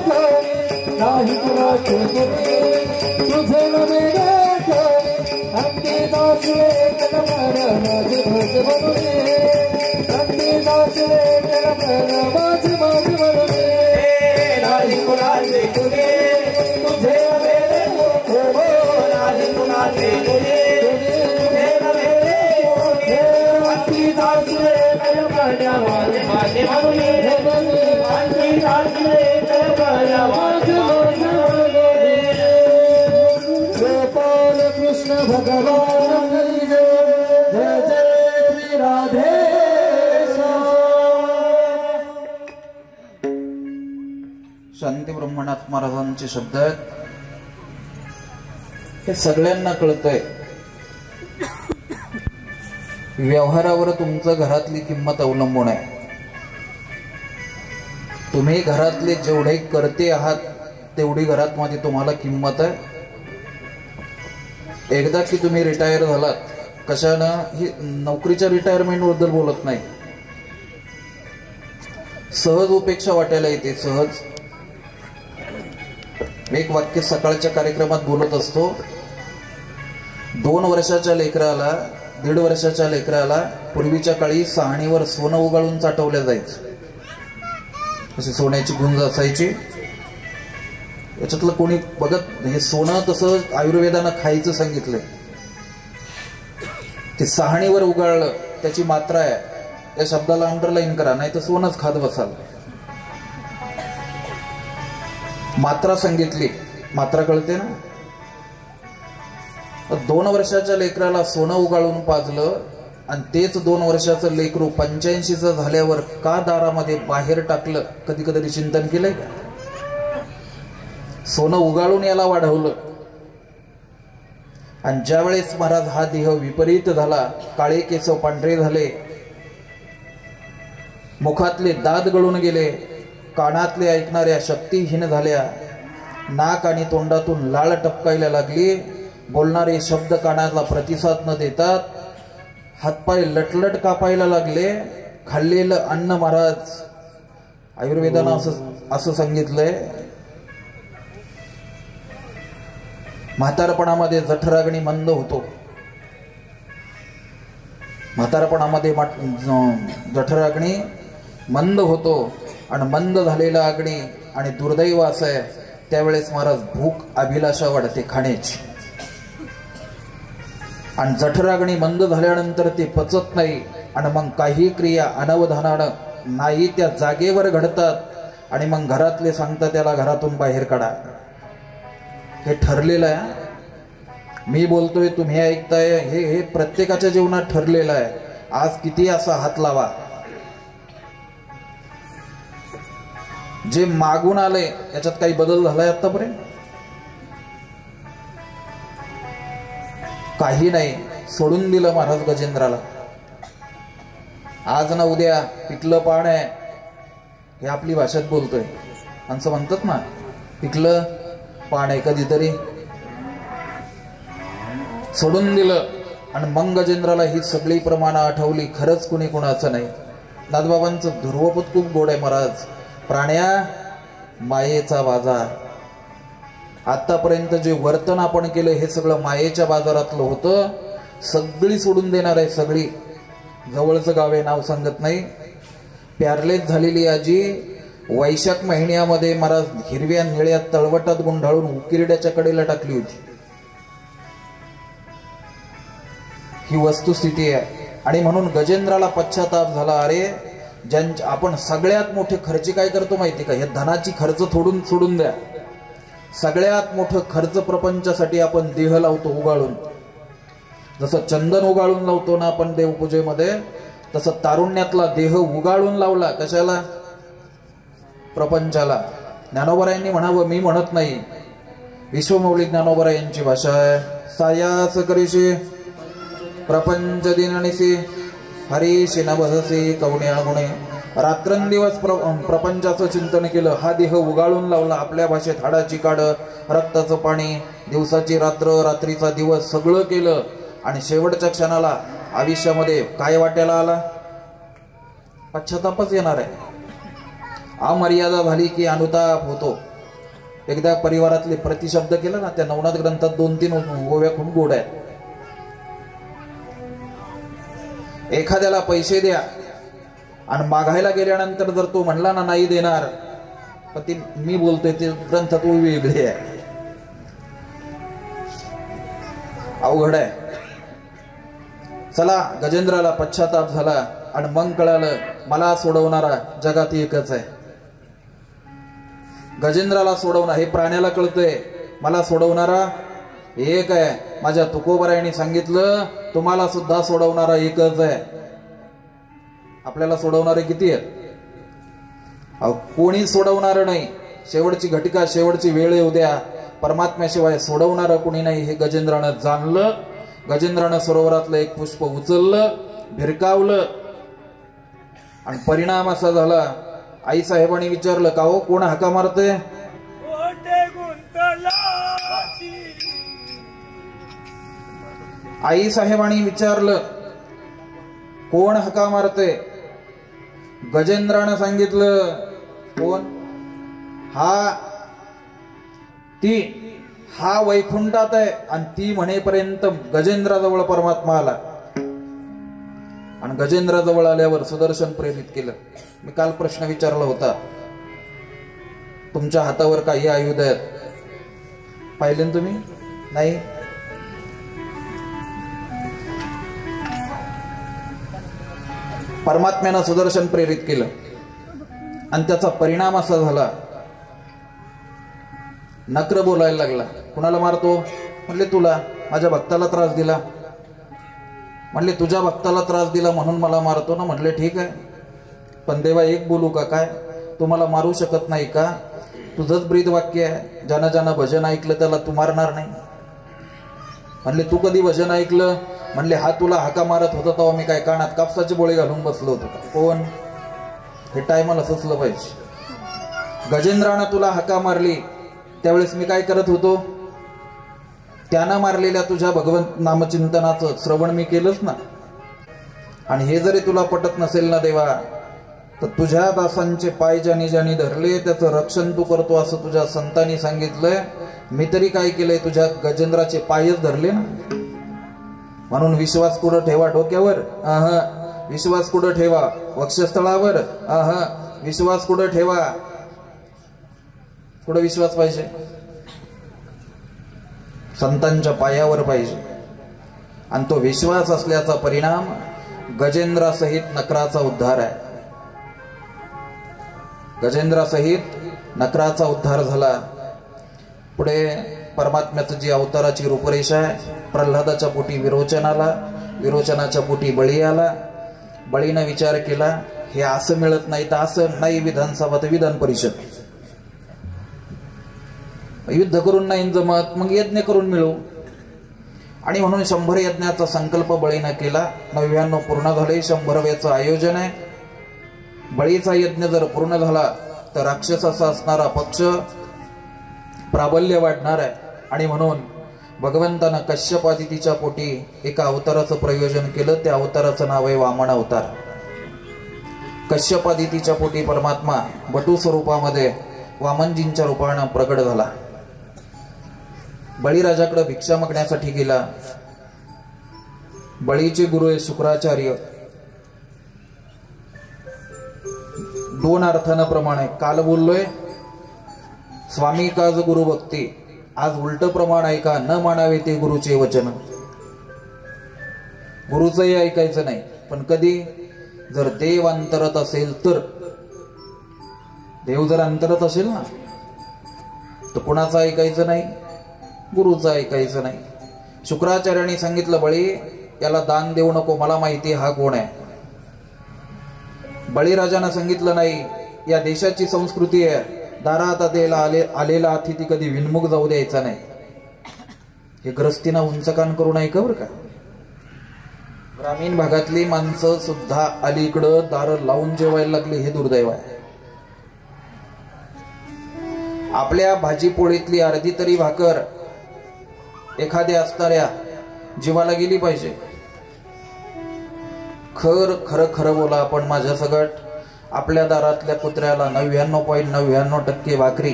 कोणी, नाही कुणाचे कोणी, तुझे नवे कोणी. अंती नाचले कलमर माझे भज बनले, अंती नाचले कलमर माझे भज बनले. नाही कुणाचे कोणी, तुझे नवे कोणी, नाही कुणाचे कोणी, तुझे नवे कोणी. अंती नाचले कलमर माझे माझे बनले, अंती नाचले कलमर माझे भज बनले. गोपाल कृष्ण भगवान की जय. जय जय श्री राधे श्याम. शांती ब्रह्मनाथ महाराजांचे शब्द आहेत. हे सगळ्यांना कळतंय. व्यवहारावर तुमचं घरातली किंमत अवलंबून आहे. तुम्ही घरातले जेवढे करते आहात तेवढी घरात मध्ये तुम्हाला किंमत आहे. एकदा की तुम्ही रिटायर झालात, कशानं, ही नोकरीच्या रिटायरमेंट बद्दल बोलत नाही, सहज उपेक्षा वाटायला येते. सहज एक वाक्य सकाळच्या कार्यक्रमात बोलत असतो. 2 वर्षाच्या लेकराला, 1.5 वर्षाच्या लेकराला पूर्वीच्या काळी सहाणीवर सोनं उगाळून चाटवल्या जायचं. अशी सोन्याची गुंज असायची. याच्यातलं कोणी बघत, हे सोनं तसं आयुर्वेदानं खायचं सांगितलंय. ते सहाणीवर उगाळलं, त्याची मात्रा आहे, या शब्दाला अंडरलाईन करा, नाही तर सोनच खात बसाल. मात्रा सांगितली, मात्रा कळते ना. 2 वर्षाच्या लेकराला सोनं उगाळून पाजलं आणि तेच 2 वर्षाचं लेकरू 85चं झाल्यावर का दारामध्ये बाहेर टाकलं, कधी कधी चिंतन केलंय का? सोनं उगाळून याला वाढवलं. आणि ज्या वेळेस महाराज हा देह विपरीत झाला, काळे केस पांढरे झाले, मुखातले दात गळून गेले, कानातले ऐकणाऱ्या शक्तीहीन झाल्या, नाक आणि तोंडातून लाळ टपकायला लागली, बोलणारे शब्द कानाला प्रतिसाद न देतात, हातपाय लटलट कापायला लागले, खाल्लेलं अन्न, महाराज आयुर्वेदानं असं सांगितलंय, म्हातारपणामध्ये जठराग्नी मंद होतो. म्हातारपणामध्ये जठराग्नी मंद होतो आणि मंद झालेला अग्नी आणि दुर्दैव असं आहे, त्यावेळेस महाराज भूक अभिलाषा वाढते खाण्याची. आणि जठराग्नी मंद झाल्यानंतर ते पचत नाही आणि मग काही क्रिया अनवधानानं नाही त्या जागेवर घडतात आणि मग घरातले सांगतात त्याला घरातून बाहेर काढा. हे ठरलेलं आहे. मी बोलतोय, तुम्ही ऐकताय, हे प्रत्येकाच्या जीवनात ठरलेलं आहे. आज किती असा हात लावा, जे मागून आले याच्यात काही बदल झालाय आतापर्यंत? काही नाही. सोडून दिलं महाराज गजेंद्राला. आज ना उद्या पिकलं पाण आहे, हे आपली भाषेत बोलतोय. असं म्हणतात ना, पिकलं पाण आहे, कधीतरी सोडून दिलं. आणि मग गजेंद्राला ही सगळी प्रमाणं आठवली. खरंच कुणी कुणाचं नाही. दादबाबांचं ध्रुवपद खूप गोड आहे महाराज. प्राण्या मायेचा बाजार. आतापर्यंत जे वर्तन आपण केलं हे सगळं मायेच्या बाजारातलं होतं. सगळी सोडून देणार आहे, सगळी. जवळचं गाव आहे, नाव सांगत नाही. प्यारलेच झालेली आजी वैशाख महिन्यामध्ये महाराज हिरव्या निळ्या तळवटात गुंडाळून उकिरड्याच्या कडेला टाकली होती. ही वस्तुस्थिती आहे. आणि म्हणून गजेंद्राला पश्चाताप झाला. अरे आपण सगळ्यात मोठे खर्च काय करतो माहिती का? हे धनाची खर्च सोडून द्या. सगळ्यात मोठं खर्च प्रपंचासाठी आपण देह लावतो उगाळून. जसं चंदन उगाळून लावतो ना आपण देवपूजेमध्ये, तसं तारुण्यातला देह उगाळून लावला. कशाला? प्रपंचाला. ज्ञानोबरायांनी म्हणावं, मी म्हणत नाही, विश्वमौली ज्ञानोबरायांची भाषा आहे. सायास करीशी प्रपंच दिननिसी हरीशी नभसी कवण्या गुणे. रात्रंदिवस प्रपंचाचं चिंतन केलं. हा देह उगाळून लावला. आपल्या भाषेत हाडाची काड, रक्ताचं पाणी, दिवसाची रात्र, रात्रीचा दिवस सगळं केलं. आणि शेवटच्या क्षणाला आयुष्यामध्ये काय वाट्याला आला? पश्चातापच येणार आहे. अमर्यादा झाली की अनुताप होतो. एकदा परिवारातले प्रतिशब्द केलं ना, त्या नवनाथ ग्रंथात 2-3 ओव्या खूप गोड आहेत. एखाद्याला पैसे द्या आणि मागायला गेल्यानंतर जर तो म्हणला ना नाही देणार, तर ती मी बोलतोय ते ग्रंथात वेगळी आहे. अवघड आहे. चला, गजेंद्राला पश्चाताप झाला आणि मग कळालं मला सोडवणारा जगात एकच आहे. गजेंद्राला सोडवणार, हे प्राण्याला कळतंय, मला सोडवणारा एक आहे. माझ्या तुकोबरायांनी सांगितलं तुम्हाला सुद्धा सोडवणारा एकच आहे. आपल्याला सोडवणारे किती आहेत? कोणी सोडवणार नाही. शेवटची घटिका, शेवटची वेळ येऊ द्या, परमात्म्याशिवाय सोडवणार कोणी नाही हे गजेंद्रानं जाणलं. गजेंद्रानं सरोवरातलं एक पुष्प उचललं, भिरकावलं आणि परिणाम असा झाला. आई साहेबांनी विचारलं, का हो कोण हाका मारते? आई साहेबांनी विचारलं, कोण हका मारते? गजेंद्रानं सांगितलं, कोण? हा वैकुंठात आहे. आणि ती म्हणेपर्यंत गजेंद्राजवळ परमात्मा आला. आणि गजेंद्राजवळ आल्यावर सुदर्शन प्रेरित केलं. मी काल प्रश्न विचारला होता, तुमच्या हातावर काही आयुध आहेत, पाहिले ना तुम्ही? नाही. परमात्म्यानं सुदर्शन प्रेरित केलं आणि त्याचा परिणाम असा झाला, नक्र बोलायला लागला. कुणाला मारतो? म्हणले तुला. माझ्या भक्ताला त्रास दिला. म्हणले तुझ्या भक्ताला त्रास दिला म्हणून मला मारतो ना? म्हणले ठीक आहे, पण देवा एक बोलू का? काय? तू मला मारू शकत नाही का? तुझंच ब्रीद वाक्य आहे, ज्यानं ज्यानं भजन ऐकलं त्याला तू मारणार नाही. म्हणले तू कधी भजन ऐकलं? म्हणले हा तुला हाका मारत होता तेव्हा मी काय कानात कापसाचे बोळे घालून बसलो होतो का? कोण? हे टायमाला सुचलं पाहिजे. गजेंद्रानं तुला हाका मारली त्यावेळेस मी काय करत होतो? त्यानं मारलेल्या तुझ्या भगवंत नामचिंतनाचं श्रवण मी केलंच ना. आणि हे जरी तुला पटत नसेल ना देवा, तर तुझ्या दासांचे पाय ज्यानी ज्यानी धरले त्याचं रक्षण तू करतो असं तुझ्या संतांनी सांगितलंय. मी तरी काय केलंय? तुझ्या गजेंद्राचे पायच धरले ना. म्हणून विश्वास कुठं ठेवा? डोक्यावर? विश्वास कुठं ठेवा? वक्षस्थळावर? विश्वास कुठं ठेवा? कुठं विश्वास पाहिजे? संतांच्या पायावर पाहिजे. आणि तो विश्वास असल्याचा परिणाम गजेंद्रासहित नकराचा उद्धार आहे. गजेंद्रासहित नकराचा उद्धार झाला. पुढे परमात्म्याचं जी अवताराची रूपरेषा आहे, प्रल्हादाच्या पोटी विरोचन आला, विरोचनाच्या पोटी बळी आला. बळीनं विचार केला, हे असं मिळत नाही तर असं नाही, विधानसभा तर विधान परिषद, युद्ध करून नाही जमत, मग यज्ञ करून मिळू. आणि म्हणून 100 यज्ञाचा संकल्प बळीनं केला. 99 पूर्ण झाले, 100व्याचं आयोजन आहे. बळीचा यज्ञ जर पूर्ण झाला तर राक्षसाचा असणारा पक्ष प्राबल्य वाढणार आहे. आणि म्हणून भगवंतानं कश्यप आदितीच्या पोटी एका अवताराचं प्रयोजन केलं. त्या अवताराचं नाव आहे वामन अवतार. कश्यप आदितीच्या पोटी परमात्मा बटू स्वरूपामध्ये वामनजींच्या रूपानं प्रगट झाला. बळीराजाकडे भिक्षा मागण्यासाठी गेला. बळीचे गुरु आहे शुक्राचार्य. 2 अर्थानं प्रमाण आहे. काल बोललोय स्वामी काज गुरु भक्ती, आज उलट प्रमाण आहे का? न मानावे ते गुरुचे वचन. गुरुचंही ऐकायचं नाही, पण कधी? जर देव अंतरत असेल तर. देव जर अंतरत असेल ना तर कोणाचं ऐकायचं नाही? गुरुचं ऐकायचं नाही. शुक्राचार्यांनी सांगितलं, बळी याला दान देऊ नको, मला माहिती हा कोण आहे. बळीराजानं सांगितलं, नाही, या देशाची संस्कृती आहे, दारात आलेला अतिथी कधी विनमुख जाऊ द्यायचा नाही. हे ग्रस्तीना उंच कान करून ऐका बरं का. ग्रामीण भागातली माणसं सुद्धा अलीकडं दार लावून जेवायला लागली, हे दुर्दैव आहे. आपल्या भाजी पोळीतली अर्धी तरी भाकर एखाद्या असणाऱ्या जीवाला गेली पाहिजे. खरं बोला आपण माझ्या सगट. आपल्या दारातल्या कुत्र्याला 99.99% भाकरी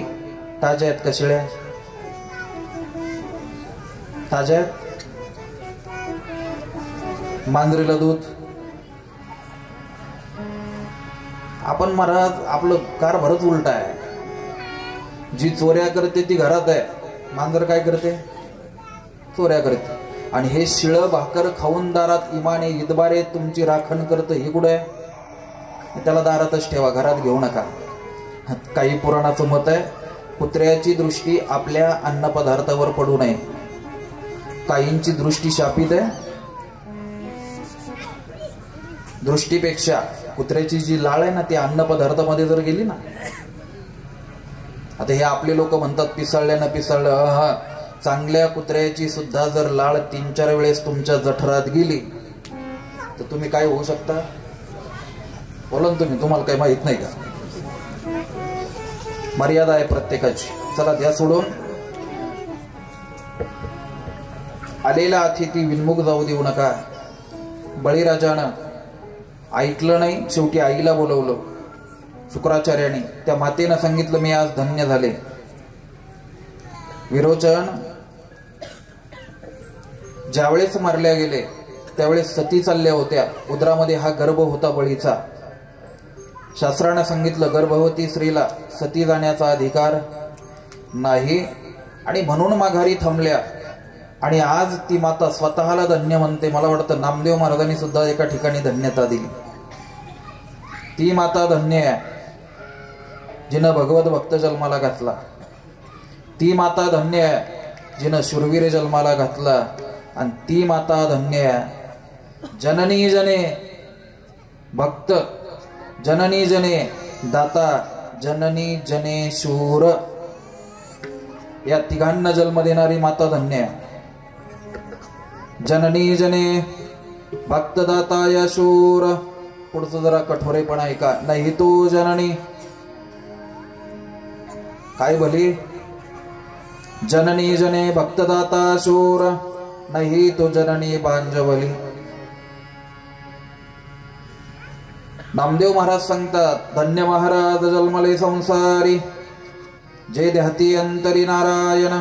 ताज्या आहेत का शिळ्या? ताज्या आहेत. मांजरीला दूध. आपण महाराज आपलं कारभारच उलट आहे. जी चोऱ्या करते ती घरात आहे, मांजर काय करते? चोऱ्या करते. आणि हे शिळं भाकर खाऊन दारात इमाने इदबारे तुमची राखण करतं, हे कुठं आहे? त्याला दारातच ठेवा, घरात घेऊ नका. काही पुराणाचं मत आहे, कुत्र्याची दृष्टी आपल्या अन्नपदार्थावर पडू नये. काहींची दृष्टी शापित आहे. दृष्टीपेक्षा कुत्र्याची जी लाळ आहे ना ती अन्नपदार्थामध्ये जर गेली ना. आता हे आपले लोक म्हणतात पिसळलं. चांगल्या कुत्र्याची सुद्धा जर लाळ 3-4 वेळेस तुमच्या जठरात गेली तर तुम्ही काय होऊ शकता? बोला ना तुम्ही, तुम्हाला काही माहित नाही का? मर्यादा आहे प्रत्येकाची. चला द्या सोडून. आलेला अतिथी विनमुख जाऊ देऊ नका. बळीराजानं ऐकलं नाही, शेवटी आईला बोलवलं. शुक्राचार्याने त्या मातेनं सांगितलं, मी आज धन्य झाले. विरोचन ज्यावेळेस मारल्या गेले त्यावेळेस सती चालल्या होत्या. उदरामध्ये हा गर्भ होता बळीचा. शास्त्रानं सांगितलं गर्भवती स्त्रीला सती जाण्याचा अधिकार नाही आणि म्हणून माघारी थांबल्या. आणि आज ती माता स्वतःला धन्य म्हणते. मला वाटतं नामदेव महाराजांनी सुद्धा एका ठिकाणी धन्यता दिली. ती माता धन्य आहे जिनं भगवत भक्त जन्माला घातला. ती माता धन्य आहे जिनं शूरवीर जन्माला घातला. आणि ती माता धन्य आहे जननी जने भक्त, जननी जने दाता, जननी जने शूर, या तिघांना जन्म देणारी माता धन्य आहे. जननी जने भक्तदाता या शूर. पुढचं जरा कठोरेपण ऐका. नाही तो जननी काय भली, जननी जने भक्तदाता शूर, नाही तो जननी बांजवली. नामदेव महाराज सांगतात, धन्य महाराज जन्मले संसारी, जे ध्याती अंतरी नारायण,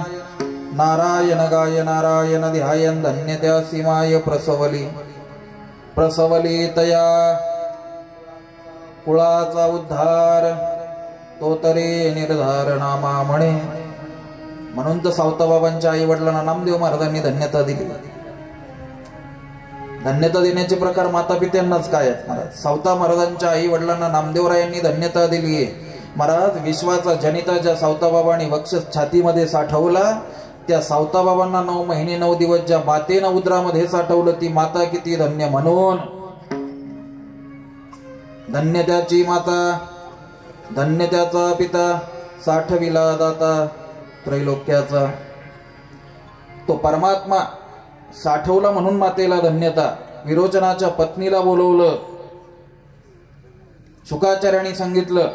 नारायण गाय नारायण ध्यायन, धन्य त्या सीमाय प्रसवली. प्रसवली तया कुळाचा उद्धार, तो तरी निर्धार नामा म्हणे. म्हणून तर सावताबाबांच्या आई वडिलांना नामदेव महाराजांनी धन्यता दिली. धन्यता देण्याचे प्रकार माता पित्यांनाच काय आहेत महाराज. सावता महाराजांच्या आई वडिलांना नामदेवरायांनी धन्यता दिली. महाराज विश्वाचा जनिता ज्या सावताबाबांनी वक्ष छातीमध्ये साठवला, त्या सावताबाबांना 9 महिने 9 दिवस ज्या मातेनं उदरामध्ये साठवलं, ती माता किती धन्य. म्हणून धन्य त्याची माता, धन्य त्याचा पिता, साठविला दाता त्रैलोक्याचा. तो परमात्मा साठवला म्हणून मातेला धन्यता. विरोचनाच्या पत्नीला बोलवलं. शुकाचार्याने सांगितलं,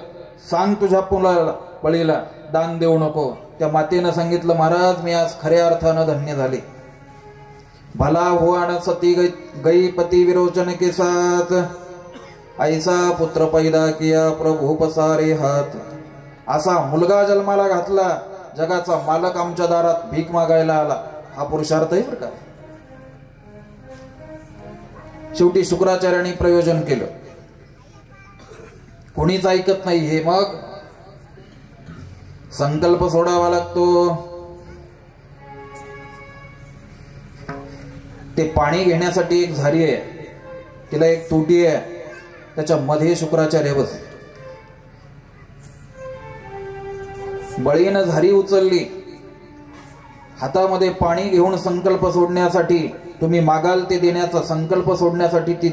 सांग तुझ्या मुलाला बळीला दान देऊ नको. त्या मातेनं सांगितलं, महाराज मी आज खऱ्या अर्थानं धन्य झाले. भला हुआन सती गई पती विरोचन के साथ, ऐसा पुत्र पैदा किया प्रभू पसारे हात. असा मुलगा जन्माला घातला, जगाचा मालक आमच्या दारात भीक मागायला आला. हा पुरुषार्थ आहे बरं का. शेवटी शुक्राचार्याने प्रयोजन केलं. कोणीच ऐकत नाही हे. मग संकल्प सोडावा लागतो. ते पाणी घेण्यासाठी एक झारी आहे, तिला एक तुटी आहे, त्याच्या मध्ये शुक्राचार्य बस. बळीनं झारी उचलली, हातामध्ये पाणी घेऊन संकल्प सोडण्यासाठी, तुम्ही मागाल ते देण्याचा संकल्प सोडण्यासाठी ती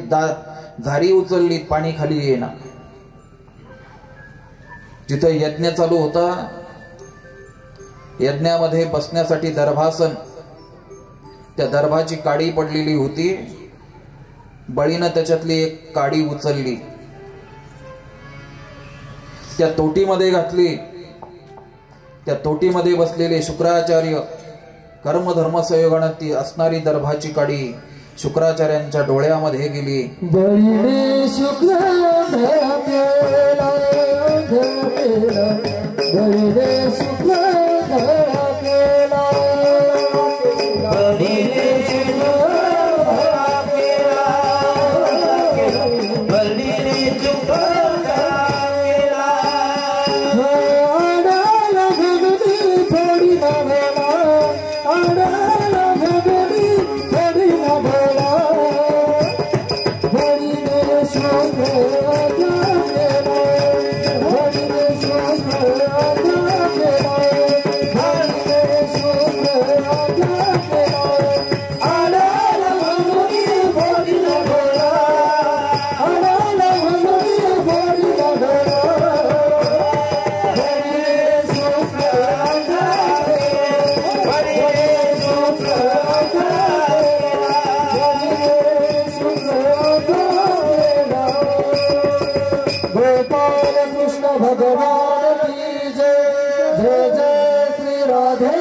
झारी उचलली. पाणी खाली येईना. जिथं यज्ञ चालू होता, यज्ञामध्ये बसण्यासाठी दर्भासन, त्या दर्भाची काडी पडलेली होती. बळीनं त्याच्यातली एक काडी उचलली, त्या तोटीमध्ये घातली. त्या तोटीमध्ये बसलेले शुक्राचार्य कर्मधर्म संयोगाने ती असणारी दर्भाची काडी शुक्राचार्यांच्या डोळ्यामध्ये गेली. बळीने शुक्र केला, बळीने शुक्र केला, बळीने भगवान की जय. जय जय श्री राधे.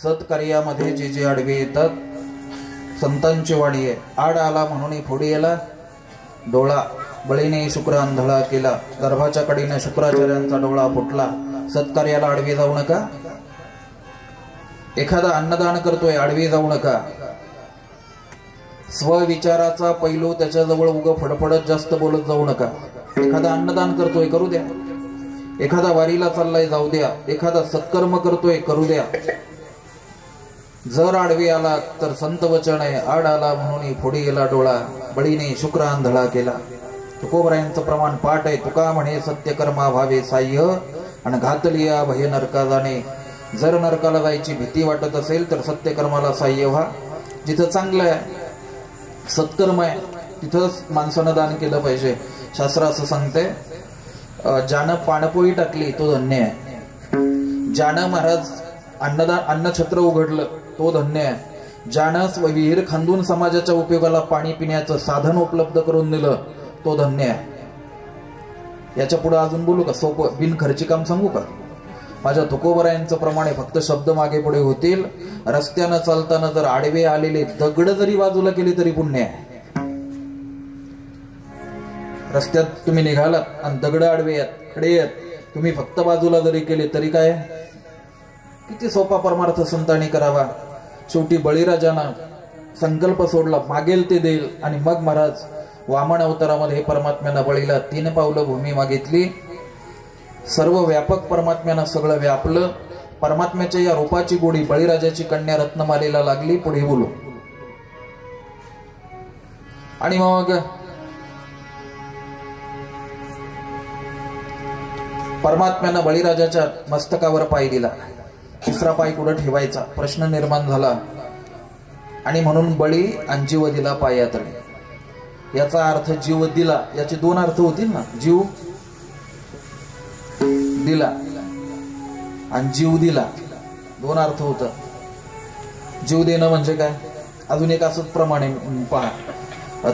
सत्कार्यामध्ये जे जे आडवे येतात, संतांची वाडी आहे. आड आला म्हणून फोडी याला डोळा, बळीने शुक्र आंधळा केला. गर्भाच्या कडीने शुक्राचार्यांचा डोळा फुटला. सत्कार्याला आडवे जाऊ नका. एखादा अन्नदान करतोय, आडवे जाऊ नका. स्वविचाराचा पैलू त्याच्याजवळ उग फडफडत जास्त बोलत जाऊ नका. एखादा अन्नदान करतोय, करू द्या. एखादा वारीला चाललाय, जाऊ द्या. एखादा सत्कर्म करतोय, करू द्या. जर आडवी आला तर संत वचन आहे, आड आला म्हणून फोडी गेला डोळा, बळीने शुक्र आंधळा केला. तुकोबरायांचं प्रमाण पाठ आहे. तुका म्हणे सत्यकर्मा व्हावे साह्य, आणि घातलिया भय नरका जाणे. जर नरकाला जायची भीती वाटत असेल तर सत्यकर्माला साह्य व्हा. जिथं चांगलं आहे, सत्कर्म आहे, तिथंच माणसानं दान केलं पाहिजे. शास्त्र असं सांगते, ज्यानं पाणपोळी टाकली तो धन्य आहे. ज्यानं महाराज अन्नछत्र उघडलं तो धन्य आहे. ज्यानं विहीर खांदून समाजाच्या उपयोगाला पाणी पिण्याचं साधन उपलब्ध करून दिलं तो धन्य आहे. याच्या पुढे अजून बोलू का? सोपं बिनखर्ची काम सांगू का? माझ्या तुकोबरायांचं प्रमाणे फक्त शब्द मागे पुढे होतील. रस्त्यानं चालताना जर आडवे आलेले दगड जरी बाजूला केली तरी पुण्य आहे. रस्त्यात तुम्ही निघालात आणि दगड आडवे आहेत, खडे आहेत, तुम्ही फक्त बाजूला जरी केले तरी काय? किती सोपा परमार्थ संतांनी करावा. शेवटी बळीराजानं संकल्प सोडला, मागेल ते देईल. आणि मग महाराज वामन अवतारामध्ये परमात्म्यानं बळीला 3 पावलं भूमी मागितली. सर्व व्यापक परमात्म्यानं सगळं व्यापलं. परमात्म्याच्या या रूपाची गोडी बळीराजाची कन्या रत्नमालेला लागली. पुढे बोलू. आणि मग परमात्म्यानं बळीराजाच्या मस्तकावर पाय दिला. 3रा पाय कुठं ठेवायचा प्रश्न निर्माण झाला. आणि म्हणून बळी आणि जीव दिला पायातळे. याचा अर्थ जीव दिला, याचे 2 अर्थ होतील ना. जीव दिला आणि जीव दिला, 2 अर्थ होत. जीव देणं म्हणजे काय? अजून एक असंच प्रमाणे पहा.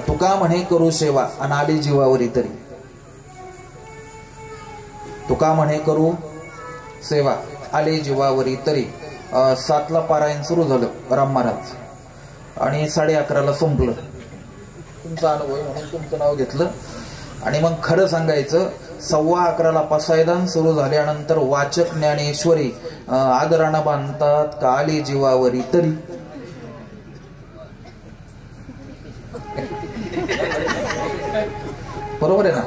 तुका म्हणे करू सेवा आणि आली जीवावरी तरी. तुका म्हणे करू सेवा, आले जीवावरी तरी. 7ला पारायण सुरू झालं राम महाराज आणि 11:30ला संपलं. तुमचा अनुभव म्हणून तुमचं नाव घेतलं. आणि मग खरं सांगायचं 11:15ला पसायदान सुरू झाल्यानंतर वाचक ज्ञानेश्वरी आदरानं बांधतात का आली जीवावरी तरी. बरोबर आहे ना?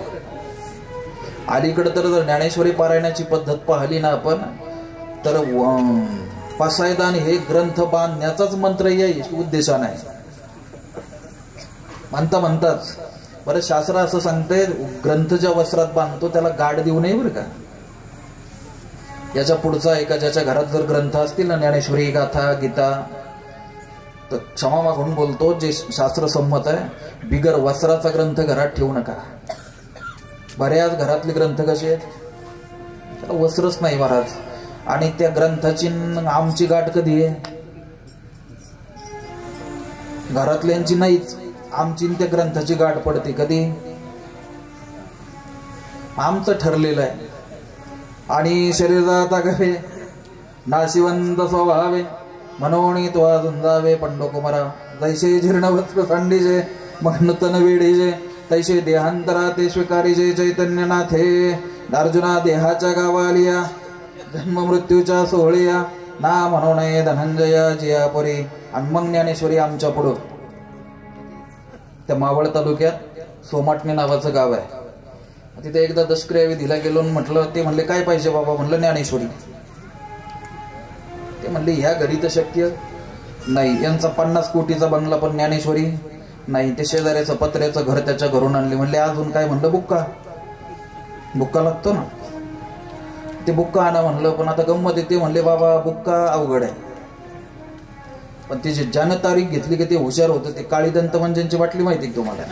अलीकडे तर जर ज्ञानेश्वरी पारायणाची पद्धत पाहिली ना आपण, तर पसायदान हे ग्रंथ बांधण्याचाच मंत्र या उद्देशाने आहे. म्हणताच बरं शास्त्र असं सांगते, ग्रंथ ज्या वस्त्रात बांधतो त्याला गाठ देऊ नये बरं का. याच्या पुढचा एका ज्याच्या घरात जर ग्रंथ असतील ना, ज्ञानेश्वरी, गाथा, गीता, तर क्षमा मागून बोलतो, जे शास्त्र संमत आहे, बिगर वस्त्राचा ग्रंथ घरात ठेवू नका. बऱ्याच घरातले ग्रंथ कसे आहेत, त्याला वस्त्रच नाही महाराज. आणि त्या ग्रंथाची आमची गाठ कधी आहे? घरातल्यांची नाहीच, आमची त्या ग्रंथाची गाठ पडते कधी? आमचं ठरलेलं आहे. आणि शरीरात आगावे नाशिवंत स्वभावे मनोणी तो झुंजावे पंडोकुमारा. जैसे जीर्णवस्त्र सांडीजे मग नूतन वेडीजे, तैसे देहांतरा ते स्वीकारीजे चैतन्यनाथे. अर्जुना देहाच्या गावालिया जन्म मृत्यूच्या सोहळिया, ना म्हणू नये धनंजया जियापुरी. आणि मग ज्ञानेश्वरी आमच्या पुढं. त्या मावळ तालुक्यात सोमाटणे नावाचं गाव आहे. तिथे एकदा दशक्रिया विधीला गेलो, म्हटलं, ते म्हणले काय पाहिजे बाबा? म्हणलं ज्ञानेश्वरी. ते म्हणले ह्या घरी तर शक्य नाही, यांचा 50 कोटीचा बंगला पण ज्ञानेश्वरी नाही. ते शेजाऱ्याचं पत्र्याचं घर त्याच्या घरून आणले. म्हणले अजून काय? म्हणलं बुक्का लागतो ना, ते बुक्का आणा म्हणलं. पण आता गंमत येते, म्हणले बाबा बुक्का अवघड आहे. पण त्याची ज्यानं तारीख घेतली की ते हुशार होतं. ते काळी दंतमंजनची बाटली माहिती तुम्हाला,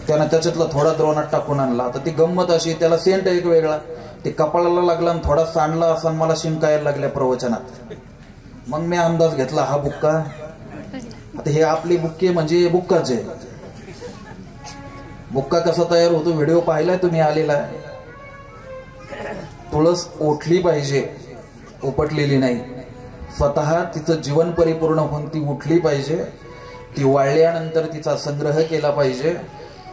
त्यानं त्याच्यातला थोडा द्रोणात टाकून आणला. आता ती गंमत अशी, त्याला सेंट एक वेगळा, ते कपाळाला लागला आणि थोडा सांडला असा, मला शिंकायला लागल्या प्रवचनात. मग मी अंदाज घेतला हा बुक्का. आता हे आपले बुक्के म्हणजे बुक्काचे. बुक्का कसा तयार होतो व्हिडिओ पाहिलाय तुम्ही आलेला. तुळस ओठली पाहिजे उपटलेली नाही. स्वतः तिचं जीवन परिपूर्ण होऊन ती उठली पाहिजे. ती वाळल्यानंतर तिचा संग्रह केला पाहिजे.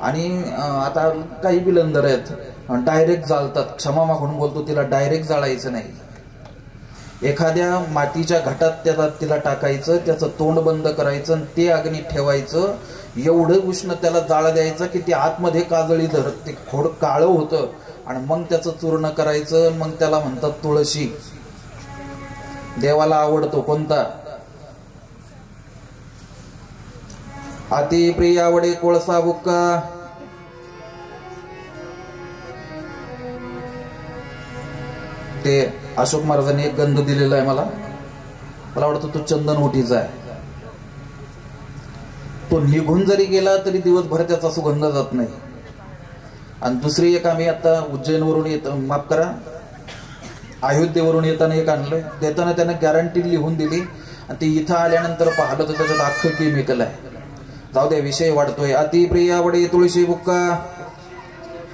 आणि आता काही बिलंदर आहेत डायरेक्ट जाळतात. क्षमा मागून बोलतो, तिला डायरेक्ट जाळायचं नाही. एखाद्या मातीच्या घटात तिला टाकायचं, त्याचं तोंड बंद करायचं आणि ते अग्नीत ठेवायचं. एवढं उष्ण त्याला जाळ द्यायचं की ते आतमध्ये काजळी धरत ते खोड काळं होतं. आणि मग त्याचं चूर्ण करायचं. मग त्याला म्हणतात तुळशी. देवाला आवडतो कोणता? अति प्रिय आवडे कोळसा बुक्का. ते अशोक महाराजांनी एक गंध दिलेला आहे मला वाटतं तो चंदन ओटीचा आहे. तो निघून जरी गेला तरी दिवसभर त्याचा सुगंध जात नाही. आणि दुसरी एक आम्ही आता उज्जैनवरून माफ करा अयोध्येवरून येताना एक आणलंय. देताना त्यानं गॅरंटी लिहून दिली आणि ते इथं आल्यानंतर पाहिलं तर त्याच्यात अख्खं केमिकल आहे. जाऊ द्या, विषय वाढतोय. अति प्रिय आवडे तुळशी बुक्का,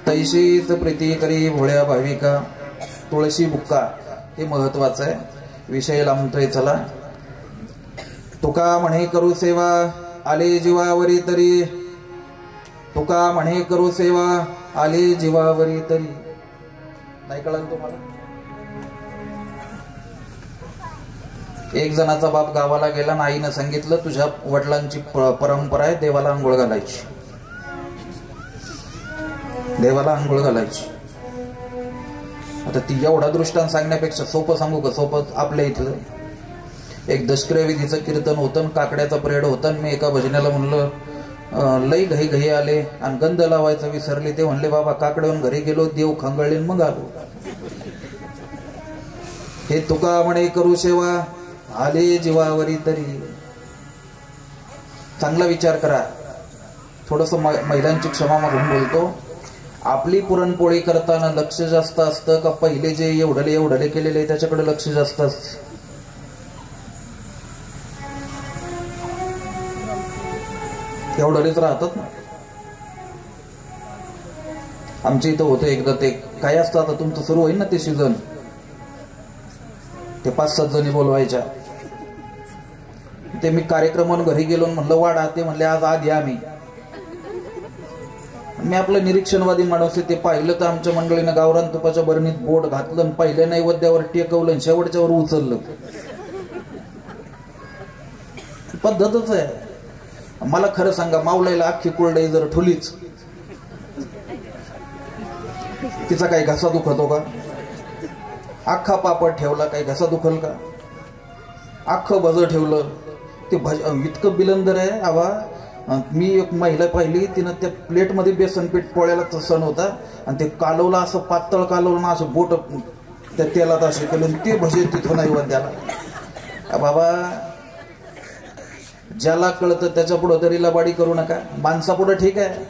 तैशीच प्रीती करी भोळ्या भाविका. तुळशी बुक्का हे महत्वाचं आहे. विषय लांबतोय, चला. तुका म्हणे करू सेवा आले जीवावरी तरी. तुका म्हणे करू सेवा आले जीवावरी तरी. नाही कळलं तुम्हाला? एक जणाचा बाप गावाला गेला आणि आईनं सांगितलं तुझ्या वडिलांची परंपरा आहे देवाला आंघोळ घालायची. देवाला आंघोळ घालायची. आता ती एवढा दृष्टांत सांगण्यापेक्षा सोपं सांगू का? सोपं आपल्या इथलं एक दशक्रिया विधीचं कीर्तन होतं, काकड्याचा परेड होता. मी एका भजनाला म्हणलं लई घाई घाई आले आणि गंध लावायचं विसरले. ते म्हणले बाबा काकड्याहून घरी गेलो, देव खंगळले मग आलो. हे तुका म्हणे करू सेवा आले जीवावरी तरी. चांगला विचार करा. थोडस महिलांची क्षमा मागून बोलतो. आपली पुरणपोळी करताना लक्ष जास्त असतं का पहिले जे एवढले केलेले त्याच्याकडे लक्ष जास्त असतं? एवढलेच राहतात ना. आमच्या इथं होतं एकदा ते काय असतं, आता तुमचं सुरू होईल ना ते सीझन, ते 5-7 जणी बोलवायच्या. ते मी कार्यक्रमावर घरी गेलो म्हणलं वाडा. ते म्हणले आज आधी आम्ही. मी आपलं निरीक्षणवादी माणूस आहे. ते पाहिलं तर आमच्या मंडळीनं गावरान तुपाच्या बरणीत बोट घातलं, पहिल्या नैवेद्यावर टेकवलं, शेवटच्यावर उचललं. पद्धतच आहे. मला खरं सांगा, मावलाईला अख्खी कुरडई जर ठुलीच, तिचा काही घसा दुखतो का? अख्खा पापड ठेवला काही घसा दुखल का? अख्खं भज ठेवलं ते इतकं बिलंदर आहे. आवा मी एक महिला पाहिली, तिनं त्या प्लेटमध्ये बेसन पीठ पोळ्याला सण होता आणि ते कालवला, असं पातळ कालवलं ना, असं बोट त्या तेलात असे केलं ते भजे तिथं नैवेद्याला. बाबा ज्याला कळतं त्याच्या पुढं तरी लबाडी करू नका. माणसापुढं ठीक आहे,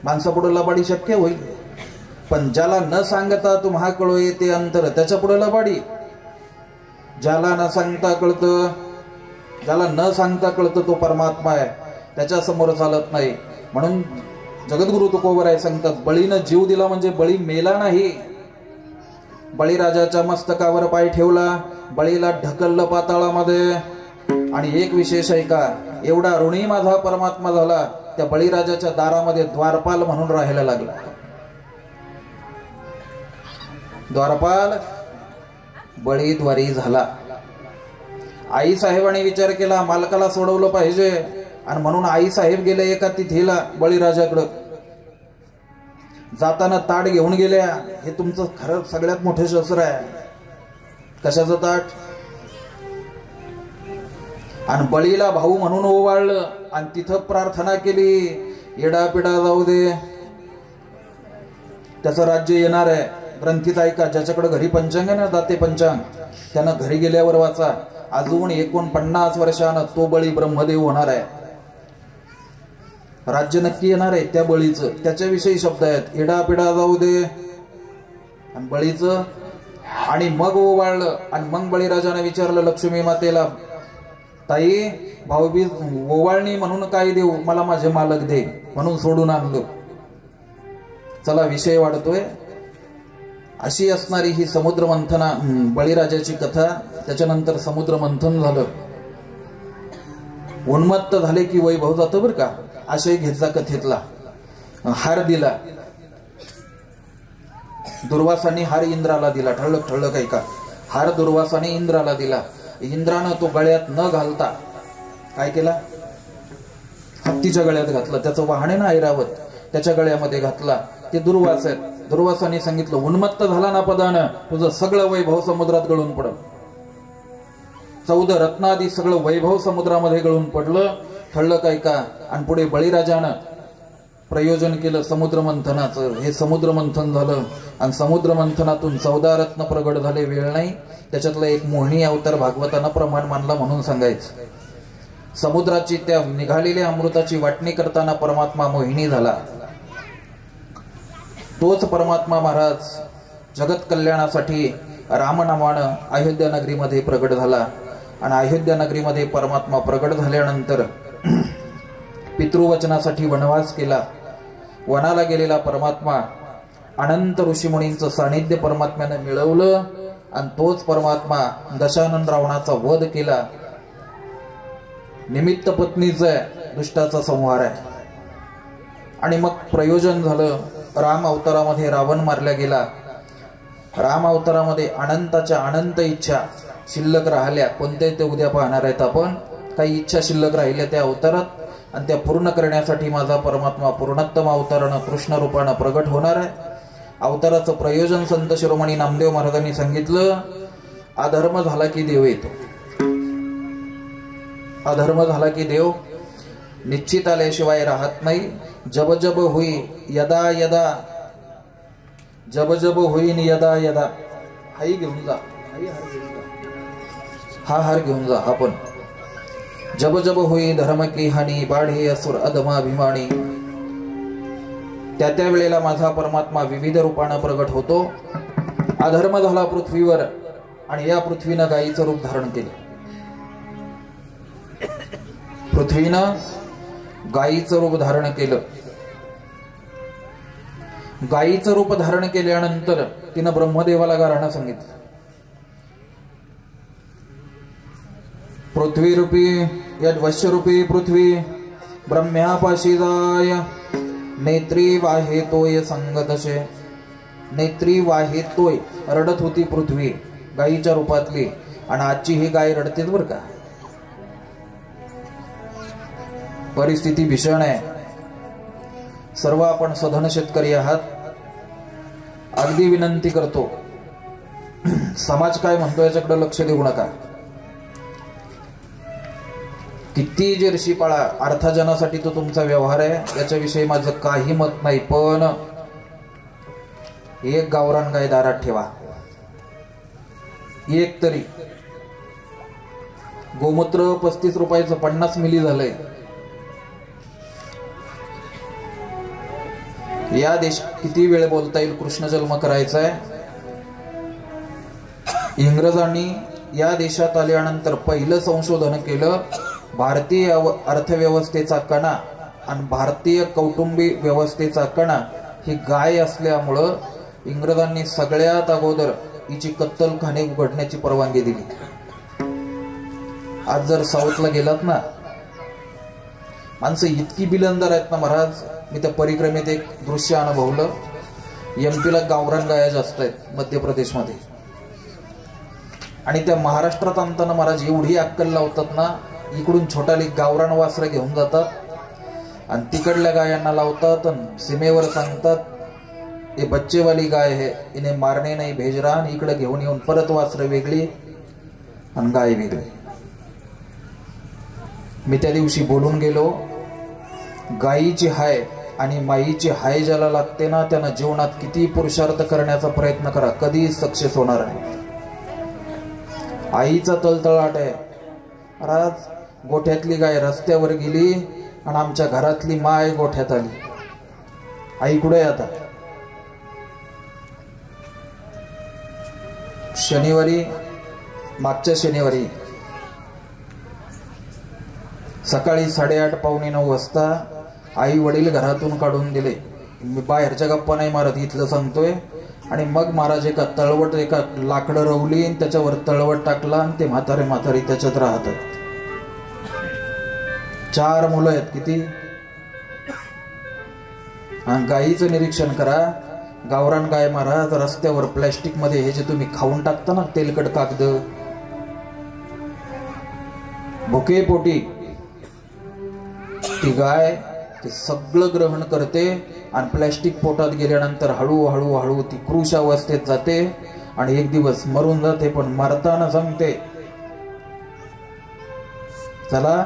माणसापुढं लबाडी शक्य होईल, पण ज्याला न सांगता तुम्हा कळो येते अंतर त्याच्या पुढे लबाडी. ज्याला न सांगता कळतं, ज्याला न सांगता कळतं तो परमात्मा आहे, त्याच्या समोर चालत नाही. म्हणून जगद्गुरु तुकोबराय सांगतात, बळीनं जीव दिला म्हणजे बळी मेला नाही. बळीराजाच्या मस्तकावर पाय ठेवला, बळीला ढकललं पाताळामध्ये. आणि एक विशेष आहे का, एवढा ऋणी माझा परमात्मा झाला, त्या बळीराजाच्या दारामध्ये द्वारपाल म्हणून राहायला लागला. द्वारपाल बळी द्वारी झाला. आई साहेबांनी विचार केला मालकाला सोडवलं पाहिजे, आणि म्हणून आई साहेब गेले एका तिथीला बळीराजाकडं. जाताना ताट घेऊन गेल्या. हे तुमचं खरं सगळ्यात मोठे शस्त्र आहे. कशाचं ताट? आणि बळीला भाऊ म्हणून ओवाळलं आणि तिथं प्रार्थना केली, येडापिडा जाऊ दे, त्याचं राज्य येणार आहे. ग्रंथीत ऐका, ज्याच्याकडे घरी पंचांग आहे ना, दाते पंचांग, त्यानं घरी गेल्यावर वाचा, अजून 49 वर्षानं तो बळी ब्रह्मदेव होणार आहे. राज्य नक्की येणार आहे त्या बळीचं. त्याच्याविषयी शब्द आहेत, येडापिडा जाऊ दे आणि बळीचं. आणि मग ओवाळलं. आणि मग बळीराजाने विचारलं लक्ष्मी मातेला, ताई भाऊबीज ओवाळणी म्हणून काय देऊ? मला माझे मालक दे. म्हणून सोडून आणलं. चला विषय वाढतोय. अशी असणारी ही समुद्र मंथना बळीराजाची कथा. त्याच्यानंतर समुद्र मंथन झालं, उन्मत्त झाले की वैभव जातं बरं का. आशय घेतला कथेतला, हार दिला दुर्वासाने, हार इंद्राला दिला. ठळक ठळक आहे का, हार दुर्वासाने इंद्राला दिला. इंद्रानं तो गळ्यात न घालता काय केला, हत्तीच्या गळ्यात घातला. त्याचं वाहन आहे ना ऐरावत, त्याच्या गळ्यामध्ये घातला. ते दुर्वास आहेत. दुर्वासाने सांगितलं, उन्मत्त झाला ना पदानं, तुझं सगळं वैभव समुद्रात गळून पडलं. 14 रत्नादी सगळं वैभव समुद्रामध्ये गळून पडलं. ठळक आहे का. आणि पुढे बळीराजानं प्रयोजन केलं समुद्र मंथनाचं. हे समुद्र मंथन झालं आणि समुद्र मंथनातून 14 रत्न प्रगट झाले. वेळ नाही, त्याच्यातला एक मोहिनी अवतार भागवतानं प्रमाण मानला म्हणून सांगायचं. समुद्राची त्या निघालेल्या अमृताची वाटणी करताना परमात्मा मोहिनी झाला. तोच परमात्मा महाराज जगत कल्याणासाठी रामनामानं अयोध्या नगरीमध्ये प्रगट झाला. आणि अयोध्या नगरीमध्ये परमात्मा प्रगट झाल्यानंतर पितृवचनासाठी वनवास केला. वनाला गेलेला परमात्मा अनंत ऋषीमुनींचं सानिध्य परमात्म्यानं मिळवलं आणि तोच परमात्मा दशानन रावणाचा वध केला. निमित्त पत्नीचा दुष्टाचा संहार आहे. आणि मग प्रयोजन झालं, राम अवतारामध्ये रावण मारला गेला. राम अवतारामध्ये अनंताच्या अनंत इच्छा शिल्लक राहिल्या. कोणत्या ते उद्या पाहणार आहेत आपण. काही इच्छा शिल्लक राहिल्या त्या अवतारात, आणि त्या पूर्ण करण्यासाठी माझा परमात्मा पूर्णोत्तम अवतारानं कृष्ण रूपानं प्रगट होणार आहे. अवताराचं प्रयोजन संत शिरोमणी नामदेव महाराजांनी सांगितलं, अधर्म झाला की देव येतो. अधर्म झाला की देव निश्चित आल्याशिवाय राहत नाही. जब जब होई यदा यदा, जब जब होईन यदा यदा. हाई घेऊन जा, हा हार घेऊन जा आपण. जब जब होई धर्म की हानी, बाढे असुर अधमाभिमानी. त्या त्या वेळेला माझा परमात्मा विविध रूपानं प्रगट होतो. अधर्म झाला पृथ्वीवर आणि या पृथ्वीनं गायीचं रूप धारण केलं. पृथ्वीनं गायीचं रूप धारण केलं. गायीचं रूप धारण केल्यानंतर तिनं ब्रह्मदेवाला गारणं सांगितलं. पृथ्वी रूपी यद वश्यरूपी पृथ्वी ब्रह्म्यापाशी जाय, नेत्री वाहेतोय संगतशे. नेत्री वाहेतोय, रडत होती पृथ्वी गायीच्या रूपातली. आणि आजची ही गाय रडतेच बर का. परिस्थिती भीषण आहे. सर्व आपण सधन शेतकरी आहात. अगदी विनंती करतो, समाज काय म्हणतो याच्याकडे लक्ष देऊ नका. किती जर्शी पाळा, अर्थार्जनासाठी तो तुमचा व्यवहार आहे, याच्याविषयी माझं काही मत नाही. पण एक गावरान गाय दारात ठेवा, एक तरी. गोमूत्र 35 रुपयाचं 50 मिली झालंय. या देश किती वेळ बोलता येईल कृष्ण जन्म करायचा आहे. इंग्रजांनी या देशात आल्यानंतर पहिलं संशोधन केलं. भारतीय अर्थव्यवस्थेचा कणा आणि भारतीय कौटुंबिक व्यवस्थेचा कणा ही गाय असल्यामुळं इंग्रजांनी सगळ्यात अगोदर हिची कत्तलखाने उघडण्याची परवानगी दिली. आज जर साऊथला गेलात ना, माणसं इतकी बिलंदर आहेत ना महाराज. मी त्या परिक्रमेत एक दृश्य अनुभवलं. एमपीला गावरान गाया जास्त आहेत, मध्य प्रदेशमध्ये. आणि त्या महाराष्ट्रात आणताना महाराज एवढी अक्कल लावतात ना, इकडून छोटाली गावरान वासरं घेऊन जातात आणि तिकडल्या गायांना लावतात आणि सीमेवर सांगतात, हे बच्चेवाली गाय है, इन्हें मारणे नाही भेज रहा. आणि इकडे घेऊन येऊन परत वासरं वेगळी आणि गाय वेगळी. मी त्या दिवशी बोलून गेलो, गायीची हाय आणि माईची हाय ज्याला लागते ना, त्यानं जीवनात किती पुरुषार्थ करण्याचा प्रयत्न करा, कधी सक्सेस होणार आहे. आईचा तळतळाट आहे. आज गोठ्यातली गाय रस्त्यावर गेली आणि आमच्या घरातली माय गोठ्यात आली. आई कुठे आता? शनिवारी, मागच्या शनिवारी सकाळी 8:30 पावणे 9 वाजता आई वडील घरातून काढून दिले. मी बाहेरच्या गप्पा नाही मारत, इथलं सांगतोय. आणि मग महाराज एका लाकडं रवली आणि त्याच्यावर तळवट टाकला आणि ते म्हातारी त्याच्यात राहतात. 4 मुलं आहेत. किती? गायीचं निरीक्षण करा. गावरान गाय महाराज रस्त्यावर प्लॅस्टिक मध्ये हे जे तुम्ही खाऊन टाकता ना तेलकट कागद, भुके पोटी ती गाय ते सगळं ग्रहण करते आणि प्लॅस्टिक पोटात गेल्यानंतर हळूहळू ती कृश अवस्थेत जाते आणि एक दिवस मरून जाते. पण मरताना सांगते, चला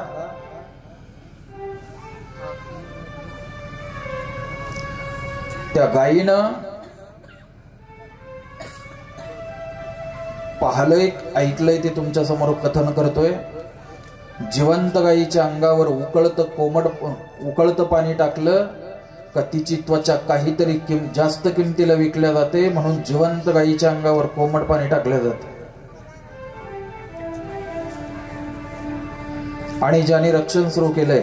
त्या गायीनं पाहलंय ऐकलंय ते तुमच्या समोर कथन करतोय. जिवंत गायीच्या अंगावर उकळतं पाणी टाकलं का तिची त्वचा काहीतरी जास्त किमतीला विकल्या जाते, म्हणून जिवंत गायीच्या अंगावर कोमट पाणी टाकलं जातं. आणि ज्याने रक्षण सुरू केलंय,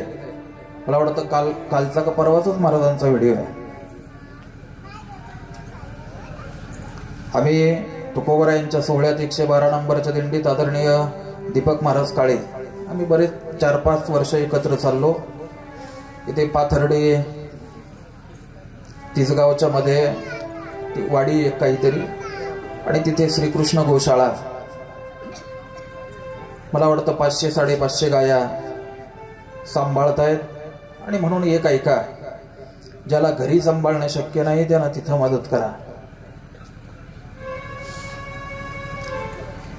मला वाटतं कालचा का परवाचाच महाराजांचा व्हिडिओ आहे. आम्ही तुकोबरायांच्या सोहळ्यात 112 नंबरच्या दिंडीत आदरणीय दीपक महाराज काळे आम्ही बरेच 4-5 वर्ष एकत्र चाललो. इथे पाथर्डे तिसगावच्या मध्ये वाडी एक काहीतरी, आणि तिथे श्रीकृष्ण गोशाळा. मला वाटतं 500-550 गाया सांभाळतायत. आणि म्हणून एक ऐका, ज्याला घरी सांभाळणं शक्य नाही त्यांना तिथं मदत करा.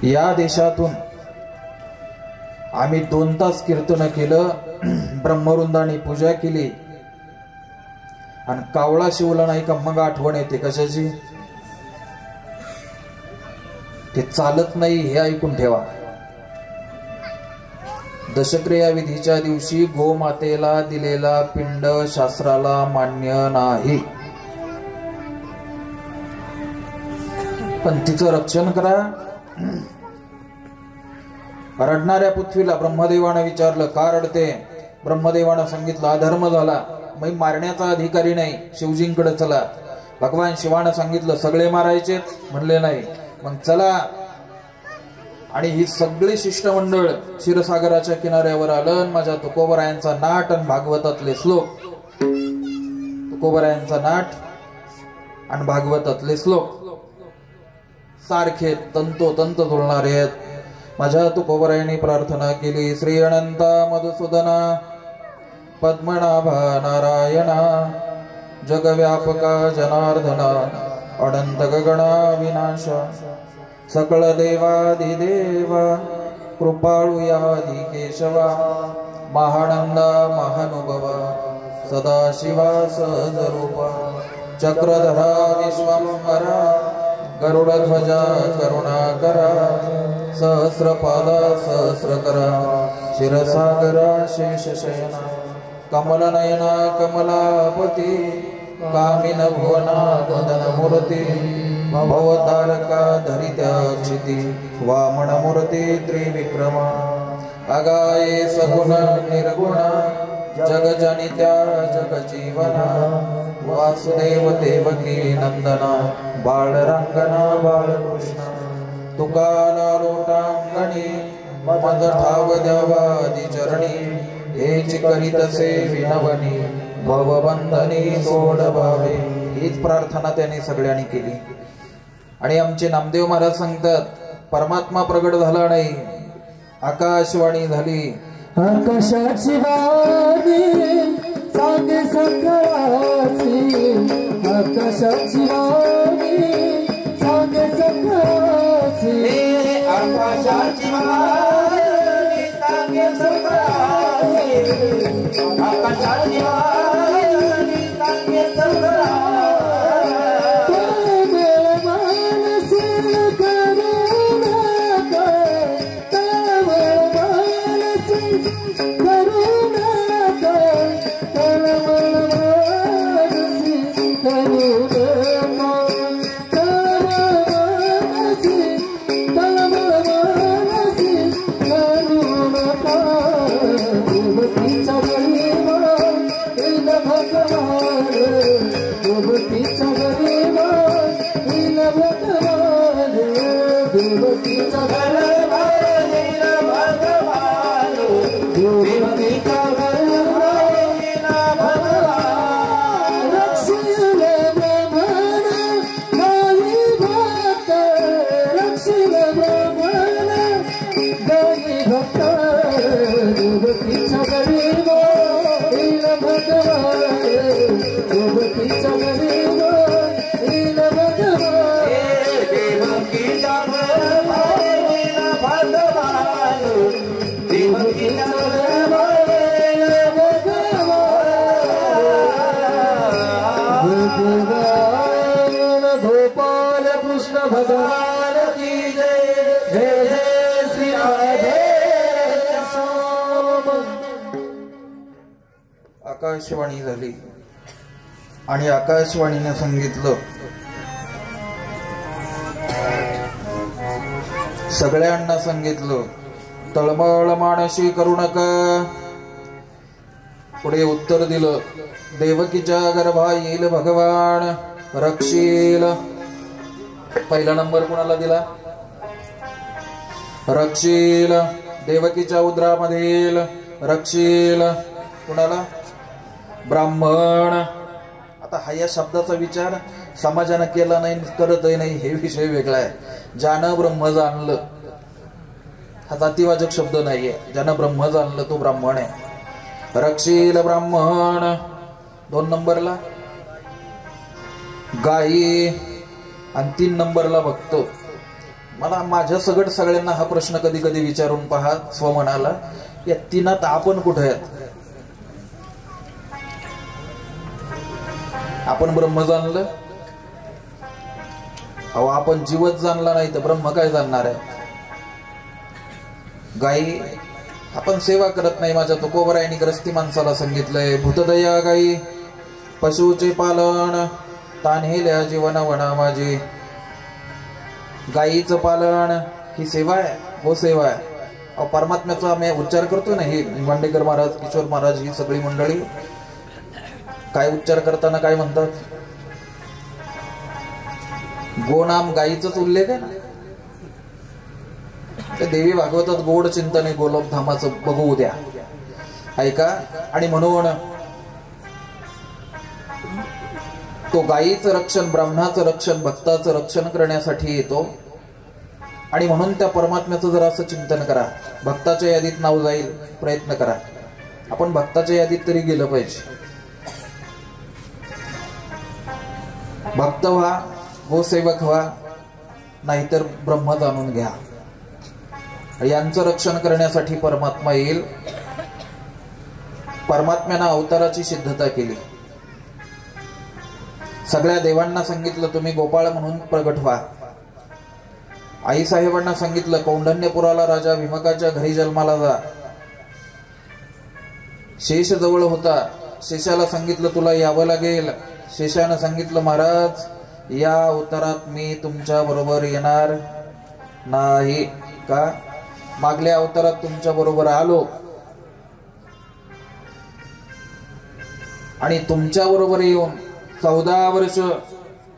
या देशातून आम्ही 2 तास कीर्तन केलं, ब्रह्मवृंदाने पूजा केली आणि कावळा शिवला नाही का मग आठवण येते कशाची? ते चालत नाही हे ऐकून ठेवा. दशक्रिया विधीच्या दिवशी गोमातेला दिलेला पिंड शास्त्राला मान्य नाही, पण तिचं रक्षण करा. रडणाऱ्या पृथ्वीला ब्रह्मदेवानं विचारलं का रडते? ब्रह्मदेवानं सांगितलं अधर्म झाला, मी मारण्याचा अधिकारी नाही, शिवजींकडे चला. भगवान शिवानं सांगितलं सगळे मारायचे, म्हणले नाही, मग चला. आणि ही सगळी शिष्टमंडळ क्षीरसागराच्या किनाऱ्यावर आलं. माझ्या तुकोबरायांचा नाट आणि भागवतातले श्लोक, तुकोबरायांचा नाट आणि भागवतातले श्लोक सारखे तंतोतंत जुळणारे आहेत. माझ्या तुकोबरायांनी प्रार्थना केली, श्री अनंता मधुसूदना पद्मनाभा नारायणा जगव्यापका जनार्दना अनंत गगना विनाश सकळ देवादिदेवा कृपाळू यादि केशवा महानंदा महानुभवा सदाशिवा सहजरूपा चक्रधरा विश्वंभरा गरुडध्वजा करुणाकरा सहस्रपादा सहस्रकरा शिरसागरा शेषशयना कमलनयना कमलापती कामिन भुवना वदनमूर्ती भवतारका धरित्याक्षिती वामनमूर्ती त्रिविक्रमा अगाये सगुण निर्गुणा जगजनित्या जगजीवना वासुदेव देवकी नंदना बाळरंगना बाळकृष्ण तुकाला लोटांगणी मज ठाव द्यावादी चरणी हेच करीतसे विनवनी भवबंधनी सोड भावे. हीच प्रार्थना त्याने सगळ्यांनी केली. आणि आमचे नामदेव महाराज सांगतात परमात्मा प्रगट झाला नाही, आकाशवाणी झाली. आकाशाची वाणी सांगे सकाळची, आकाशाची वाणी सांगे सकाळची, आकाशाची वाणी सांगे सकाळची, आकाशाची वाणी सांगे सकाळची. देवकीचा गरभावरील भगवान देवकीचा गरभावरील भगवान रक्षिले ब्रह्मण गाई भक्त रक्षिले ब्रह्मण गाई भक्त देवकीचा गरभावरील भगवान देवकीचा गरभावरील भगवान देवकीचा गरभावरील भगवान देवकीचा गरभावरील भगवान गोपाल कृष्ण भगवान की जय जय जय श्री राधे श्याम. आकाशवाणी झाली आणि आकाशवाणीने सांगितलं सगळ्यांना सांगितलं तळमळ मानशी करू नका. पुढे उत्तर दिलं देवकीच्या गर्भा येईल भगवान रक्षील. पहिला नंबर कोणाला दिला? रक्षील. देवकीच्या उदरामधील रक्षील कुणाला? ब्राह्मण. आता हा या शब्दाचा विचार समाजानं केला नाही करतही नाही हे विषय वेगळा आहे. ज्यानं ब्रह्म जाणलं हा जातीवाचक शब्द नाहीये. ज्यानं ब्रह्म जाणलं तो ब्राह्मण आहे. रक्षील ब्राह्मण. 2 नंबरला गायी आणि 3 नंबरला भक्त. मला माझ्या सगट सगळ्यांना हा प्रश्न कधी कधी विचारून पहा स्वमनाला, या तिनात आपण कुठे आहेत? आपण ब्रह्म जाणलं? अहो आपण जीवच जाणला नाही तर ब्रह्म काय जाणणार आहे? गायी आपण सेवा करत नाही. माझ्या तुकोबरायांनी ग्रस्ती माणसाला सांगितलंय भूतदया गायी पशुचे पालन तान्हेल्या जीवन वना माझी. गायीचं पालन ही सेवा आहे. हो सेवा आहे. अहो परमात्म्याचा आम्ही उच्चार करतो ना. ही मांडेकर महाराज किशोर महाराज ही सगळी मंडळी काय उच्चार करताना काय म्हणतात? गोनाम गायीचाच उल्लेख आहे ना. ते देवी भागवतात गोड चिंतने गोलोकधामाचं बघू द्या ऐका. आणि म्हणून तो गायीचं रक्षण ब्राह्मणाचं रक्षण भक्ताचं रक्षण करण्यासाठी येतो. आणि म्हणून त्या परमात्म्याचं जरा असं चिंतन करा. भक्ताच्या यादीत नाव जाईल प्रयत्न करा. आपण भक्ताच्या यादीत तरी गेलं पाहिजे. भक्त व्हा, गोसेवक व्हा, नाहीतर ब्रह्म जाणून घ्या. यांचं रक्षण करण्यासाठी परमात्मा येईल. परमात्म्यानं अवताराची सिद्धता केली. सगळ्या देवांना सांगितलं तुम्ही गोपाळ म्हणून प्रगट व्हा. आई साहेबांना सांगितलं कौंडण्यपुराला राजा भीमकाच्या घरी जन्माला जा. शेष जवळ होता. शेषाला सांगितलं तुला यावं लागेल. शेषानं सांगितलं महाराज या अवतारात मी तुमच्या बरोबर येणार नाही. का? मागल्या अवतारात तुमच्या बरोबर आलो आणि तुमच्या बरोबर येऊन 14 वर्ष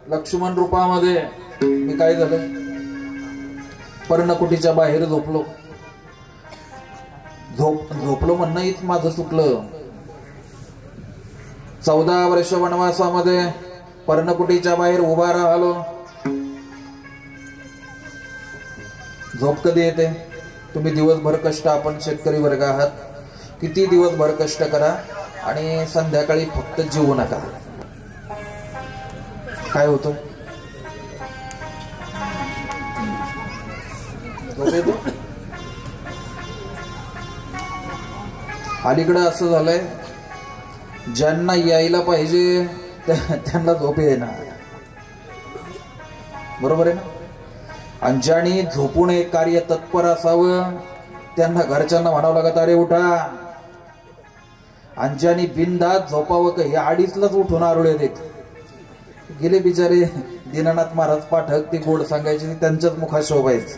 लक्ष्मण रूपामध्ये मी काय झालं? पर्णकुटीच्या बाहेर झोपलो. झोपलो म्हणणं हीच माझं चुकलं. 14 वर्ष वनवासामध्ये पर्णकुटीच्या बाहेर उभा राहिलो. झोप कधी येते? तुम्ही दिवसभर कष्ट, आपण शेतकरी वर्ग आहात, किती दिवसभर कष्ट करा आणि संध्याकाळी फक्त जेवू नका. काय होतं? अलीकडं असं झालंय ज्यांना यायला पाहिजे त्यांना झोप येणार. बरोबर आहे ना? आणि ज्यांनी झोपून एक कार्य तत्पर असावं त्यांना घरच्यांना म्हणावं लागत अरे उठा. आणि ज्यांनी बिनधास्त झोपावं का हे 2:30लाच उठून आरोळे देत गेले बिचारे. दीनानाथ महाराज पाठक ते गोड सांगायचे त्यांच्याच मुखात शोभायचं.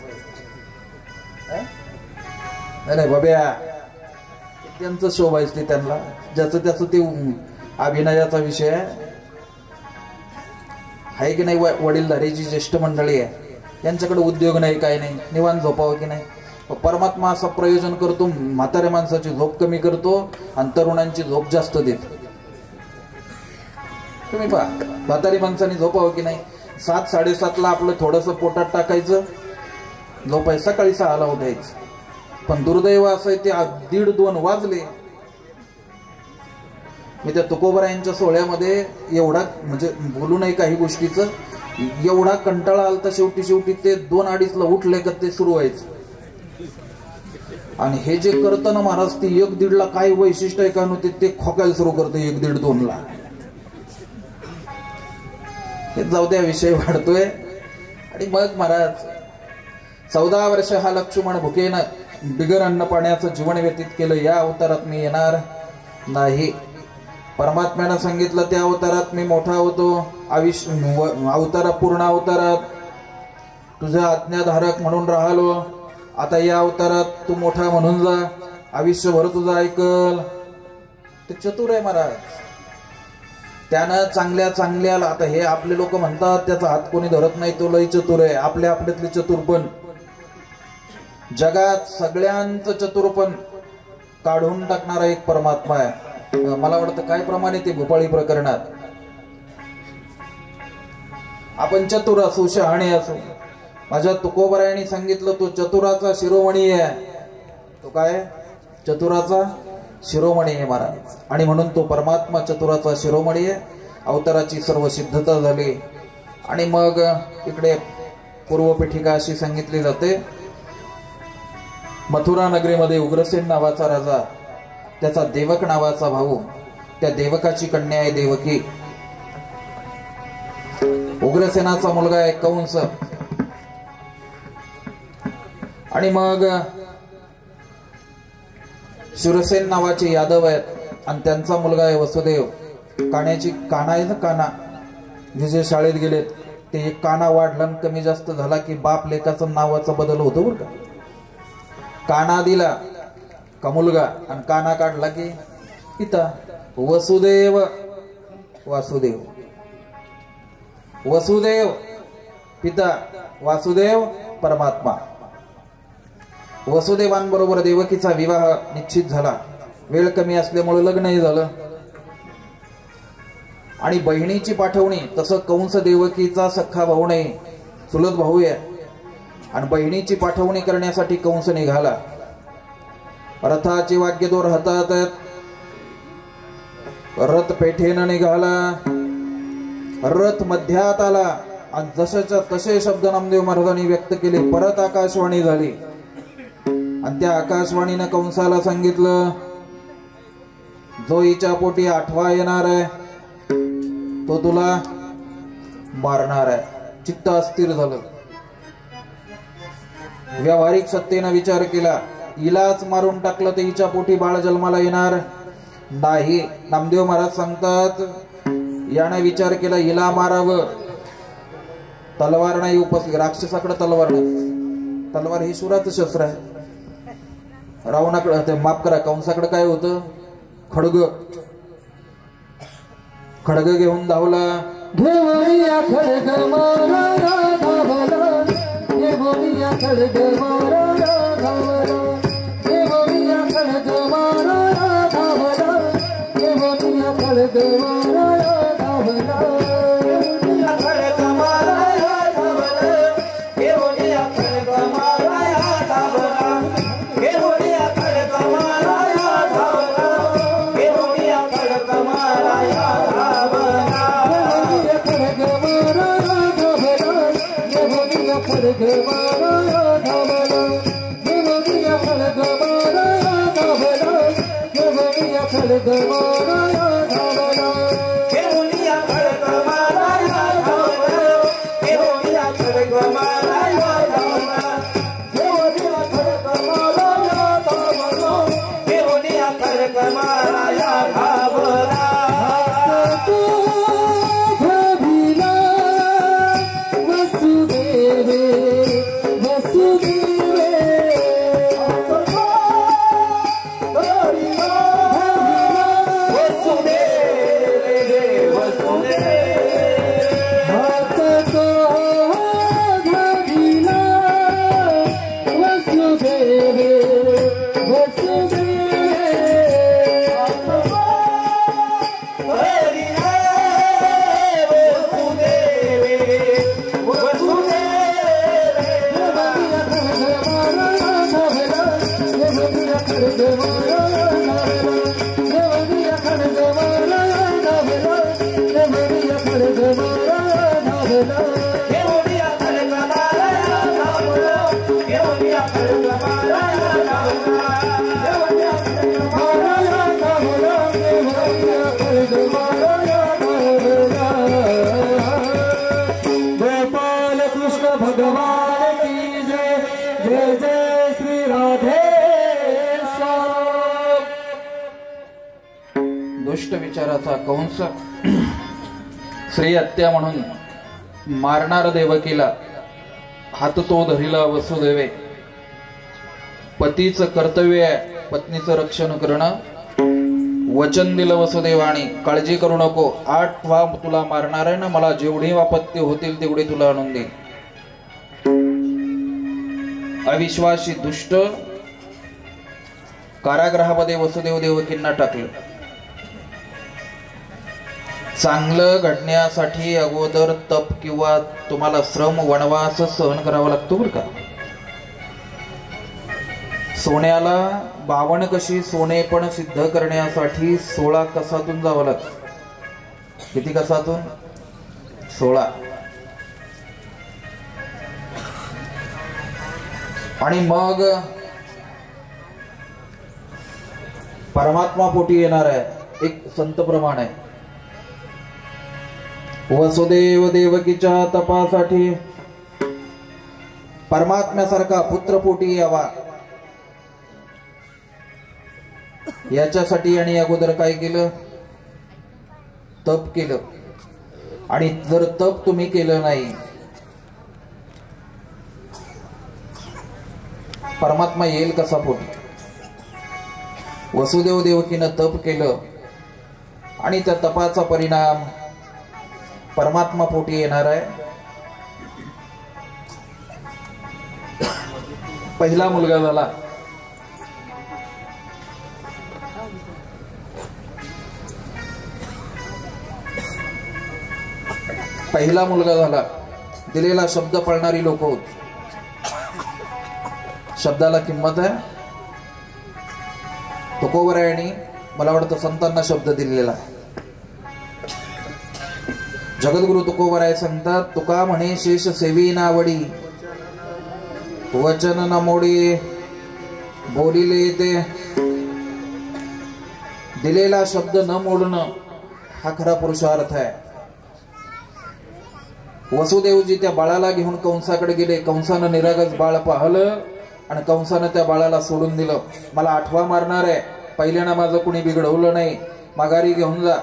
नाही बाब्या त्यांचं शोभायचं ते त्यांना. ज्याचं त्याचं ते अभिनयाचा विषय आहे की नाही. वडीलधारीची ज्येष्ठ मंडळी आहे यांच्याकडे उद्योग नाही, काय नाही, निवांत झोपावं की नाही. परमात्मा असं प्रयोजन करतो, म्हाताऱ्या माणसाची झोप कमी करतो आणि तरुणांची झोप जास्त देतो. तुम्ही पहा, म्हातारी माणसाने झोपावं की नाही. 7-7:30ला आपलं थोडंसं पोटात टाकायचं, झोपाय सकाळी 6ला उठायचं. पण दुर्दैव असं आहे ते 1:30-2 वाजले. मी त्या तुकोबरायांच्या सोहळ्यामध्ये एवढा म्हणजे बोलू नाही काही गोष्टीचं, एवढा कंटाळा आलता. शेवटी ते 2-2:30ला उठले का ते सुरू व्हायचं. आणि हे जे करतं ना महाराज, ते 1-1:30ला काय वैशिष्ट्य आहे का नव्हते, ते खोकायला सुरू करतं 1-1:30-2ला. हे जाऊ द्या, विषय वाढतोय. आणि मग महाराज 14 वर्ष हा लक्ष्मण भुकेनं बिगर अन्न पाण्याचं जीवन व्यतीत केलं. या अवतारात मी येणार नाही. परमात्म्यानं सांगितलं त्या अवतारात मी मोठा होतो, पूर्ण अवतारात तुझा आज्ञाधारक म्हणून राहिलो. आता या अवतारात तू मोठा म्हणून जा, आयुष्यभर तुझं ऐकल. ते चतुर आहे महाराज. त्यानं चांगल्या आता हे आपले लोक म्हणतात त्याचा हात कोणी धरत नाही, तो लय चतुर आहे. आपल्यातले चतुरपण, जगात सगळ्यांचं चतुरपण काढून टाकणारा एक परमात्मा आहे. मला वाटतं काय प्रमाणे ते भोपाळी प्रकरणात आपण चतुर असू, शहाणे असू. माझ्या तुकोबरायांनी सांगितलं तो चतुराचा शिरोमणी आहे. तो काय चतुराचा शिरोमणी आहे महाराज. आणि म्हणून तो परमात्मा चतुराचा शिरोमणी आहे. अवताराची सर्व सिद्धता झाली. आणि मग इकडे पूर्वपीठिका अशी सांगितली जाते, मथुरा नगरीमध्ये उग्रसेन नावाचा राजा, त्याचा देवक नावाचा भाऊ, त्या देवकाची कन्या आहे देवकी. उग्रसेनाचा मुलगा आहे कंस. आणि मग शूरसेन नावाचे यादव आहेत आणि त्यांचा मुलगा आहे वसुदेव. काना आहे ना, काना जे शाळेत गेलेत ते एक काना वाढला कमी जास्त झाला की बाप लेकाचं नावाचा बदल होतो बरं का. काना दिला का मुलगा आणि काना काढला की पिता. वसुदेव वासुदेव, वसुदेव पिता, वासुदेव परमात्मा. वसुदेवांबरोबर देवकीचा विवाह निश्चित झाला. वेळ कमी असल्यामुळे लग्नही झालं. आणि बहिणीची पाठवणी, तसं कंस देवकीचा सख्खा भाऊ नाही, चुलत भाऊ आहे. आणि बहिणीची पाठवणी करण्यासाठी कंस निघाला. रथाची वाग्यदोर हातात, रथ पेठेनं निघाला. रथ मध्यात आला आणि जशाच्या तसे शब्द नामदेव महाराजांनी व्यक्त केले. परत आकाशवाणी झाली आणि त्या आकाशवाणीनं कंसाला सांगितलं, जो हिच्या पोटी 8वा येणार आहे तो तुला मारणार आहे. चित्त अस्थिर झालं. व्यावहारिक सत्तेनं विचार केला, हिलाच मारून टाकलं तर हिच्या पोटी बाळ जन्माला येणार नाही. नामदेव महाराज सांगतात, याने विचार केला हिला मारावं. तलवार नाही उपसली, राक्षसाकडे तलवार नाही. तलवार ही शूराचं शस्त्र आहे. रावणाकडे, माफ करा, कंसाकडे काय होतं? खडग. खडग घेऊन धावला. घेऊया खडग मारा धावला, घेऊया खडग मारा धावला, घेऊया खडग मारा धावला, घेऊया खडग मारा धावला. कृष्ण भगवान की जय जय जय श्री राधे श्याम। दुष्ट विचाराचा कंस श्री हत्या म्हणून मारणार देवकीला हात तो धरिला वसुदेवे। पतीचं कर्तव्य आहे पत्नीचं रक्षण करणं। वचन दिलं वसुदेवाने, काळजी करू नको, 8 वा तुला मारणार आहे ना, मला जेवढी आपत्ती होतील तेवढी तुला आणून दे। अविश्वासी दुष्ट कारागृहामध्ये वसुदेव देवकींना टाकलं। चांगलं घडण्यासाठी अगोदर तप किंवा तुम्हाला श्रम वनवास सहन करावा लागतो बरं का। सोन्याला 52 कशी सोने पण सिद्ध करण्यासाठी 16 कसातून जावं लागतं। किती कसातून? 16। आणि मग परमात्मा पोटी येणार आहे। एक संत प्रमाण आहे, वसुदेव देवकीच्या तपासाठी परमात्म्यासारखा पुत्र पोटी यावा याच्यासाठी आणि अगोदर काय केलं? तप केलं। आणि जर तप तुम्ही केलं नाही, परमात्मा येईल कसा पोटी? वसुदेव देवकीनं तप केलं आणि त्या तपाचा परिणाम परमात्मा पोटी येणार आहे। पहिला मुलगा झाला। पहिला मुलगा झाला। दिलेला शब्द पाळणारी लोक होती। शब्दाला किंमत आहे। तुकोबरायांनी मला वाटतं संतांना शब्द दिलेला आहे। जगद्गुरु तुकोबराय सांगतात, तुका म्हणे शेष सेवी नावडी, वचन न मोडी बोलिले ते। दिलेला शब्द न मोडणं हा खरा पुरुषार्थ आहे। वसुदेवजी त्या बाळाला घेऊन कंसाकडे गेले। कंसानं निरागस बाळ पाहलं आणि कंसानं त्या बाळाला सोडून दिलं। मला 8वा मारणार आहे, पहिल्यानं माझं कुणी बिघडवलं नाही, माघारी घेऊन जा।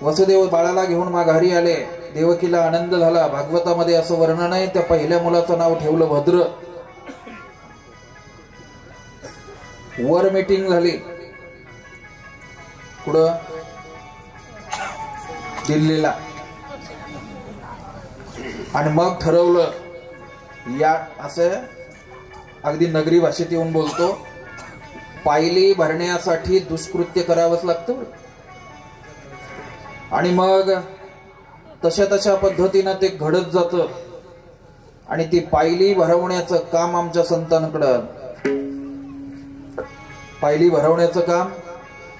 वसुदेव बाळाला घेऊन माघारी आले। देवकीला आनंद झाला। भागवतामध्ये असं वर्णन आहे, त्या पहिल्या मुलाचं नाव ठेवलं भद्र। वर मीटिंग झाली कुठं? दिल्लीला। आणि मग ठरवलं, या असं अगदी नगरी भाषेत येऊन बोलतो, पायली भरण्यासाठी दुष्कृत्य करावंच लागतं। आणि मग तशा पद्धतीनं ते घडत जातं आणि ती पायली भरवण्याचं काम आमच्या संतांकडं, पायली भरवण्याचं काम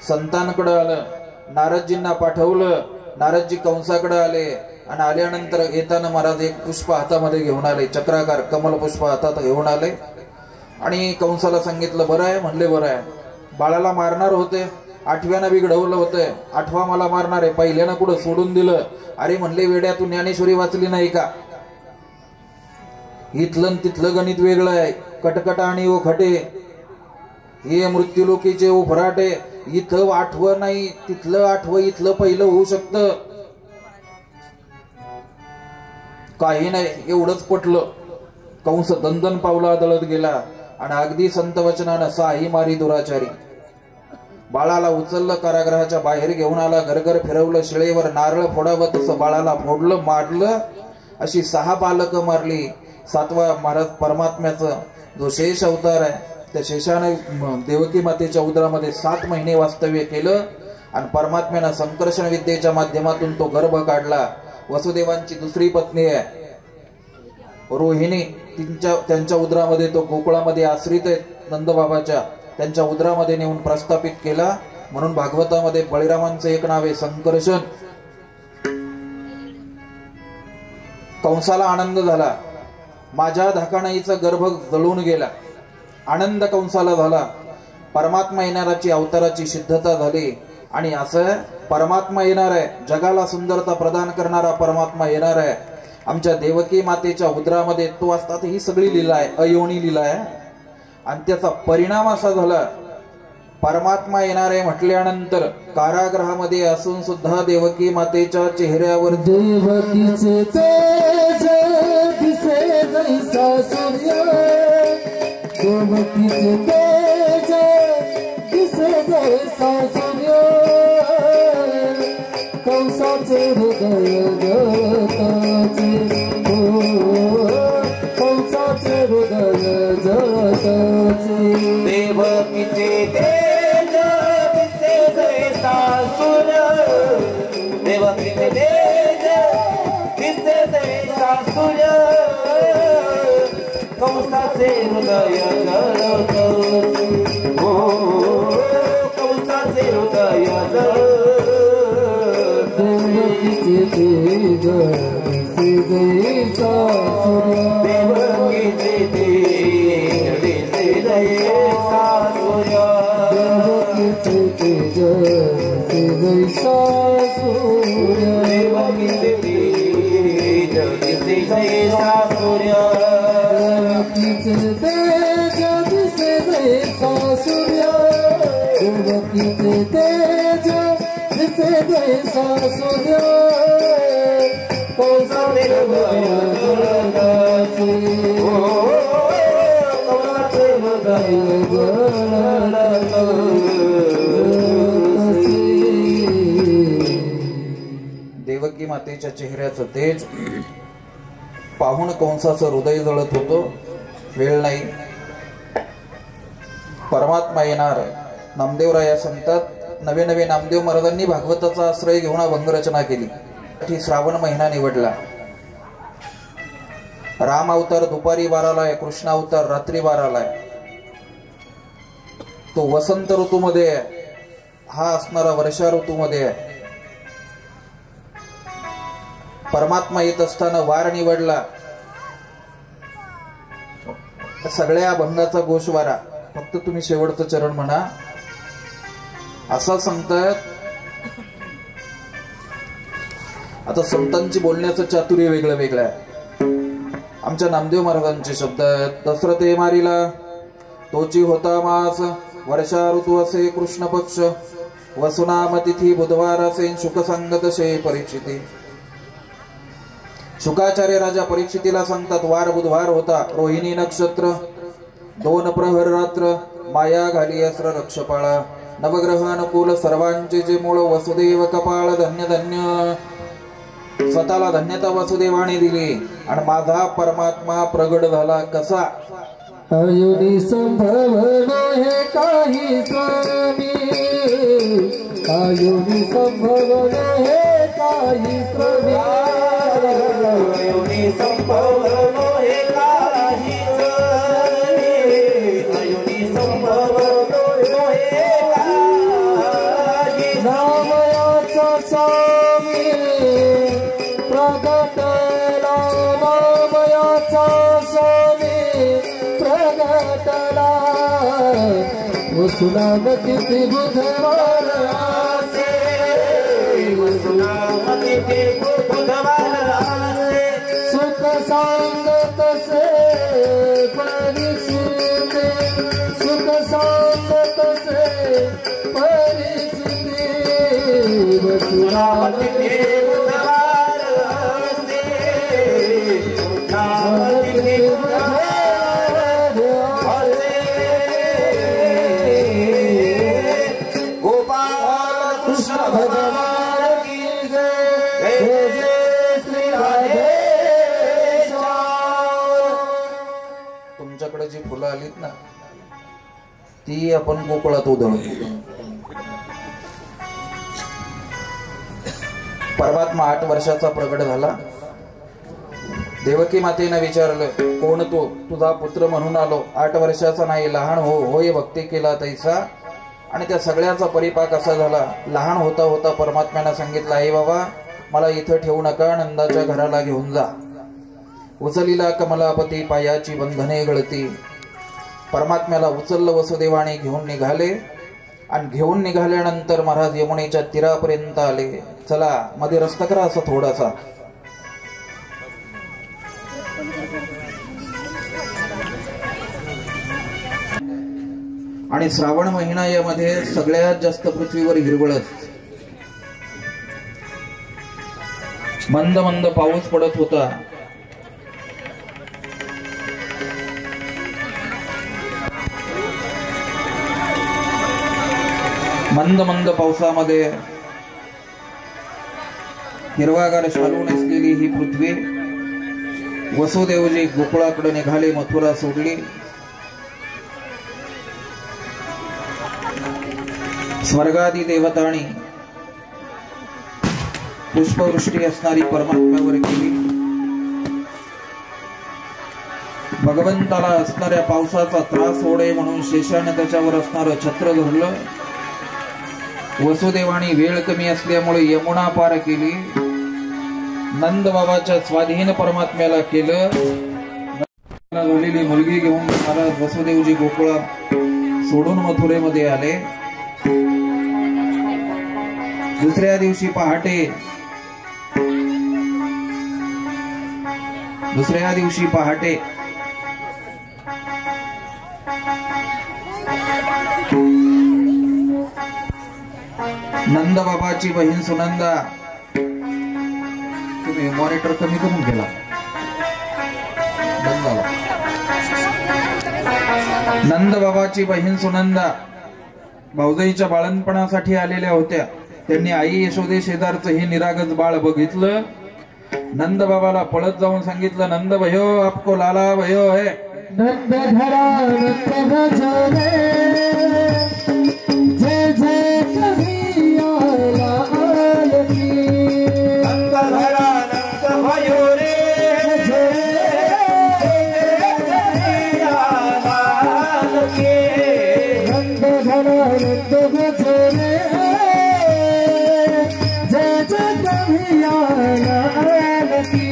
संतांकडं आलं। नारदजींना पाठवलं। नारदजी कंसाकडे आले आणि आल्यानंतर येताना महाराज एक पुष्प हातामध्ये घेऊन आले, चक्राकार कमल पुष्प हातात घेऊन आले आणि कंसाला सांगितलं, बरं आहे? म्हणले बरं आहे। बाळाला मारणार होते, 8व्यानं बिघडवलं होतं, 8वा मला मारणार आहे, पहिल्यानं कुठं सोडून दिलं? अरे म्हणले, वेड्या तू ज्ञानेश्वरी वाचली नाही का? इथलं तिथलं गणित वेगळं आहे। कटकट आणि ओ खटे हे मृत्यूलोकीचे ओ फराटे। इथं 8वं नाही, तिथलं 8वं, इथलं पहिलं होऊ शकतं। काही नाही, एवढंच पटलं। कंस दंदन पावला दळत गेला आणि अगदी संत वचनानं साही मारी दुराचारी। बाळाला उचललं, कारागृहाच्या बाहेर घेऊन आला, घरघर फिरवलं, शिळेवर नारळ फोडावं तसं बाळाला फोडलं, मारलं। अशी 6 बालकं मारली। 7वा महाराज परमात्म्याचं जो शेष अवतार आहे, त्या शेषाने देवकी मातेच्या उदरामध्ये 7 महिने वास्तव्य केलं आणि परमात्म्यानं संकर्षण विद्येच्या माध्यमातून तो गर्भ काढला। वसुदेवांची दुसरी पत्नी आहे रोहिणी, त्यांच्या उदरामध्ये तो गोकुळामध्ये आश्रित आहे नंदबाबाच्या, त्यांच्या उदरामध्ये नेऊन प्रस्थापित केला। म्हणून भागवतामध्ये बळीरामांचं एक नाव आहे संकर्षण। कंसाला आनंद झाला, माझ्या धाकाणाईचा गर्भ जळून गेला। आनंद कंसाला झाला। परमात्मा येणाराची अवताराची सिद्धता झाली आणि असं परमात्मा येणार आहे, जगाला सुंदरता प्रदान करणारा परमात्मा येणार आहे आमच्या देवकी मातेच्या उदरामध्ये तो असतात, ही सगळी लीला आहे, अयोनी लीला आहे. आणि त्याचा परिणाम असा झाला, परमात्मा येणारे म्हटल्यानंतर कारागृहामध्ये असून सुद्धा देवकी मातेच्या चेहऱ्यावर देवकीचे तेज दिसे जैसा सूर्य, देवकीचे तेज दिसे जैसा सूर्य, कंसाचे हृदय जगताचे, कंसाचे हृदय जगताचे. देवकीचे तेज दिसे जैसा सूर्य, देवकीचे तेज दिसे जैसा सूर्य, कंसाचे हृदय जगताचे, हो कंसाचे हृदय जगताचे. देवकीचे तेज दिसे जैसा सूर्य, देवकीचे तेज दिसे जैसा सूर्य, देवकीचे तेज दिसे जैसा सूर्य, देवकीचे तेज दिसे जैसा सूर्य, देवकीचे तेज दिसे जैसा सूर्य, देवकीचे तेज दिसे जैसा सूर्य, कंसाचे हृदय जगताचे, कंसाचे हृदय जगताचे. देवकी मातेच्या चेहऱ्याचं तेज पाहून कंसाचं हृदय जळत होतं. वेळ नाही, परमात्मा येणार. नामदेवराया सांगतात, नवे नवे नामदेव महाराजांनी भागवताचा आश्रय घेऊन अभंगरचना केली. श्रावण महिना निवडला. राम अवतार दुपारी 12ला आहे, कृष्ण अवतार रात्री 12ला आहे. तो वसंत ऋतूमध्ये आहे, हा असणारा वर्षा ऋतूमध्ये आहे. परमात्मा येत असताना वार निवडला. सगळ्या अभंगाचा गोषवारा, फक्त तुम्ही शेवटचं चरण म्हणा असं सांगतात. आता संतांची बोलण्याचं चातुर्य वेगळं वेगळं आहे. आमच्या नामदेव महाराजांचे शब्द आहेत, दशरथे मारिला तोची होता मास, वर्षा ऋतू असे कृष्ण पक्ष, वसुनाम तिथी बुधवार असे शुक सांगत शे परीक्षिती. शुकाचार्य राजा परीक्षितीला सांगतात, वार बुधवार होता, रोहिणी नक्षत्र, 2 प्रहर रात्र, माया घाली अस्त्र रक्षपाळा, नवग्रह अनुकूल सर्वांचे जे मूळ, वसुदेव कपाळ धन्य धन्य. स्वतःला धन्यता वसुदेवाने दिली आणि माझा परमात्मा प्रगट झाला कसा. अयोनी संभवन हे काही स्वामी, अयोनी संभवन हे काही स्वामी, अयोनी संभवन हे काही स्वामी, अयोनी संभवन हे काही नामयाचा स्वामी प्रगटला, नामयाचा स्वामी प्रगटला, वसुनाम तिथी बुधवार आसे, वसुनाम तिथी बुधवार आसे, सुख सांगत से परिस्थिती, सुख सांगत से परिस्थिती, वसुनाम तिथी बुधवार आसे, नाम तिथी बुधवार आसे. गोपाल कृष्ण भगवान की जय, जय जय श्री राधे. तुमच्याकडे जी फुलं आलीत ना, ती आपण गोकुळात उधळू. परमात्मा 8 वर्षाचा प्रगट झाला. देवकी मातेनं विचारलं, कोण तो? तुझा पुत्र म्हणून आलो. 8 वर्षाचा नाही, लहान होय भक्ती केला तैसा. आणि त्या सगळ्याचा परिपाक असा झाला. लहान होता होता परमात्म्यानं सांगितलं, आई बाबा मला इथं ठेवू नका, नंदाच्या घराला घेऊन जा. उचलीला कमलापती पायाची बंधने गळती. परमात्म्याला उचललं वसुदेवाने, घेऊन निघाले. आणि घेऊन निघाल्यानंतर महाराज यमुनेच्या तीरापर्यंत आले. चला मध्ये रस्ता करा असा थोडासा. आणि श्रावण महिना यामध्ये सगळ्यात जास्त पृथ्वीवर हिरवळच. मंद मंद पाऊस पडत होता. मंद मंद पावसामध्ये हिरवागार शालू नेसलेली ही पृथ्वी वसुदेवजी गोकुळाकडे निघाले, मथुरा सोडली. स्वर्गादी देवतांनी पुष्पवृष्टी असणारी परमात्म्यावर केली. भगवंताला असणाऱ्या पावसाचा त्रास होणे म्हणून शेषाने त्याच्यावर असणारं छत्र धरलं. वसुदेवानी वेळ कमी असल्यामुळे यमुना पार केली. नंद बाबाच्या स्वाधीन परमात्म्याला केलं. झालेली मुलगी घेऊन महाराज वसुदेवजी गोकुळा सोडून मथुरेमध्ये आले. दुसऱ्या दिवशी पहाटे नंद बाबाची बहीण सुनंदा, तुम्ही मॉनिटर कमी करून गेला, नंद बाबाची बहीण सुनंदा भाऊजाईच्या बाळणपणासाठी आलेल्या होत्या. त्यांनी आई यशोदे शेजारचं हे निरागस बाळ बघितलं. नंद बाबाला पळत जाऊन सांगितलं, नंद भयो आपको लाला भयो है. नंद धरा नंद भजरे जय जय कन्हैया लाल की. नंद धरा नंद भयो रे जय कन्हैया लाल की. नंद धरा नंद भजरे जय जय कन्हैया लाल की.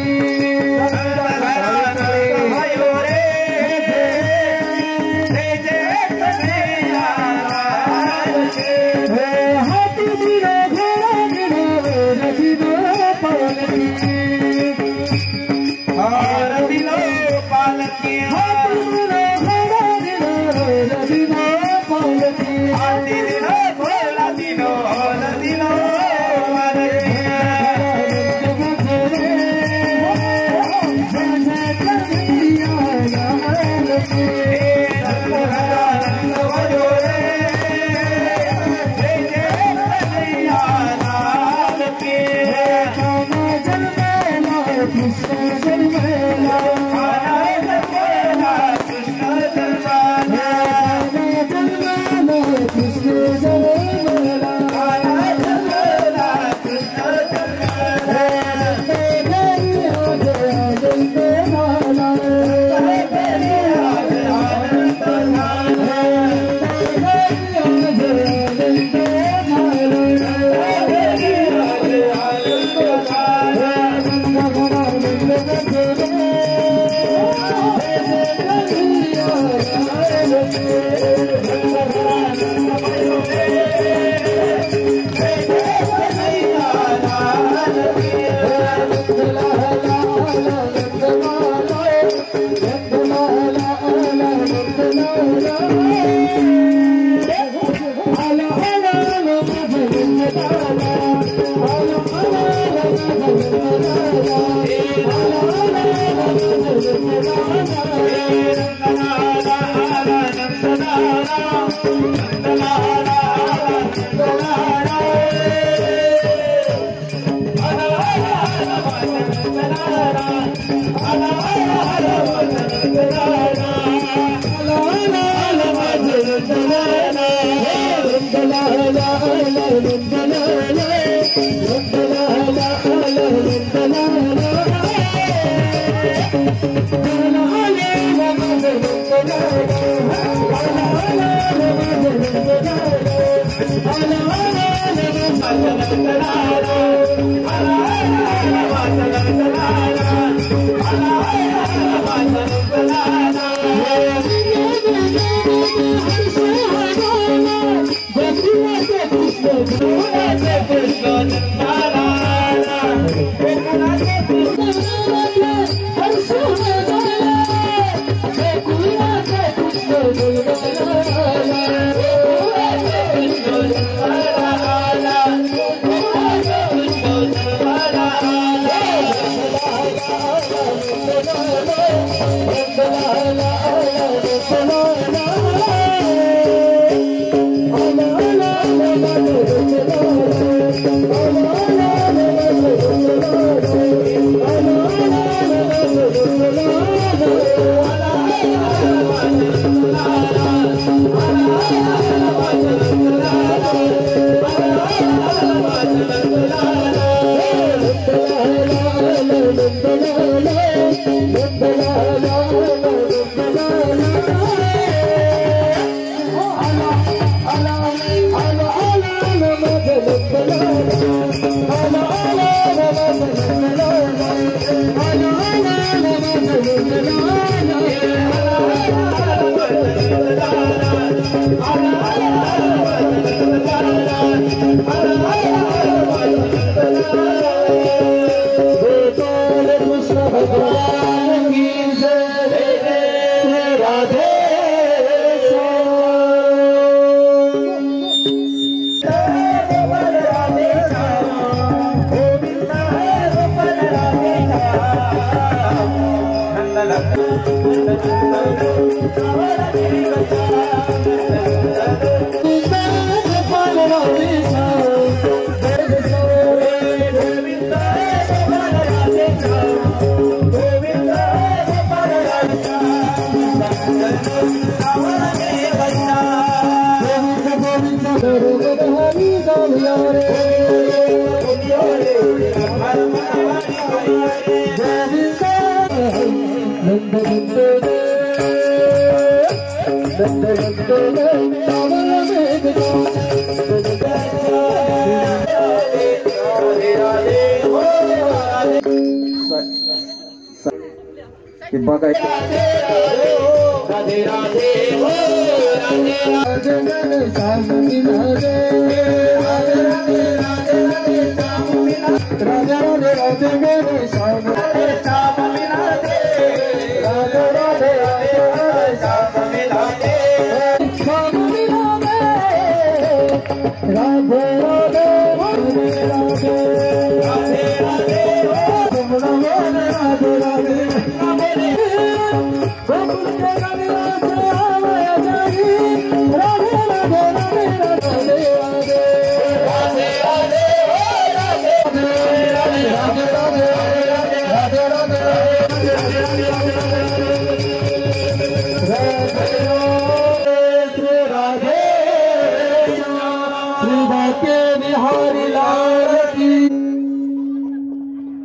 Krishna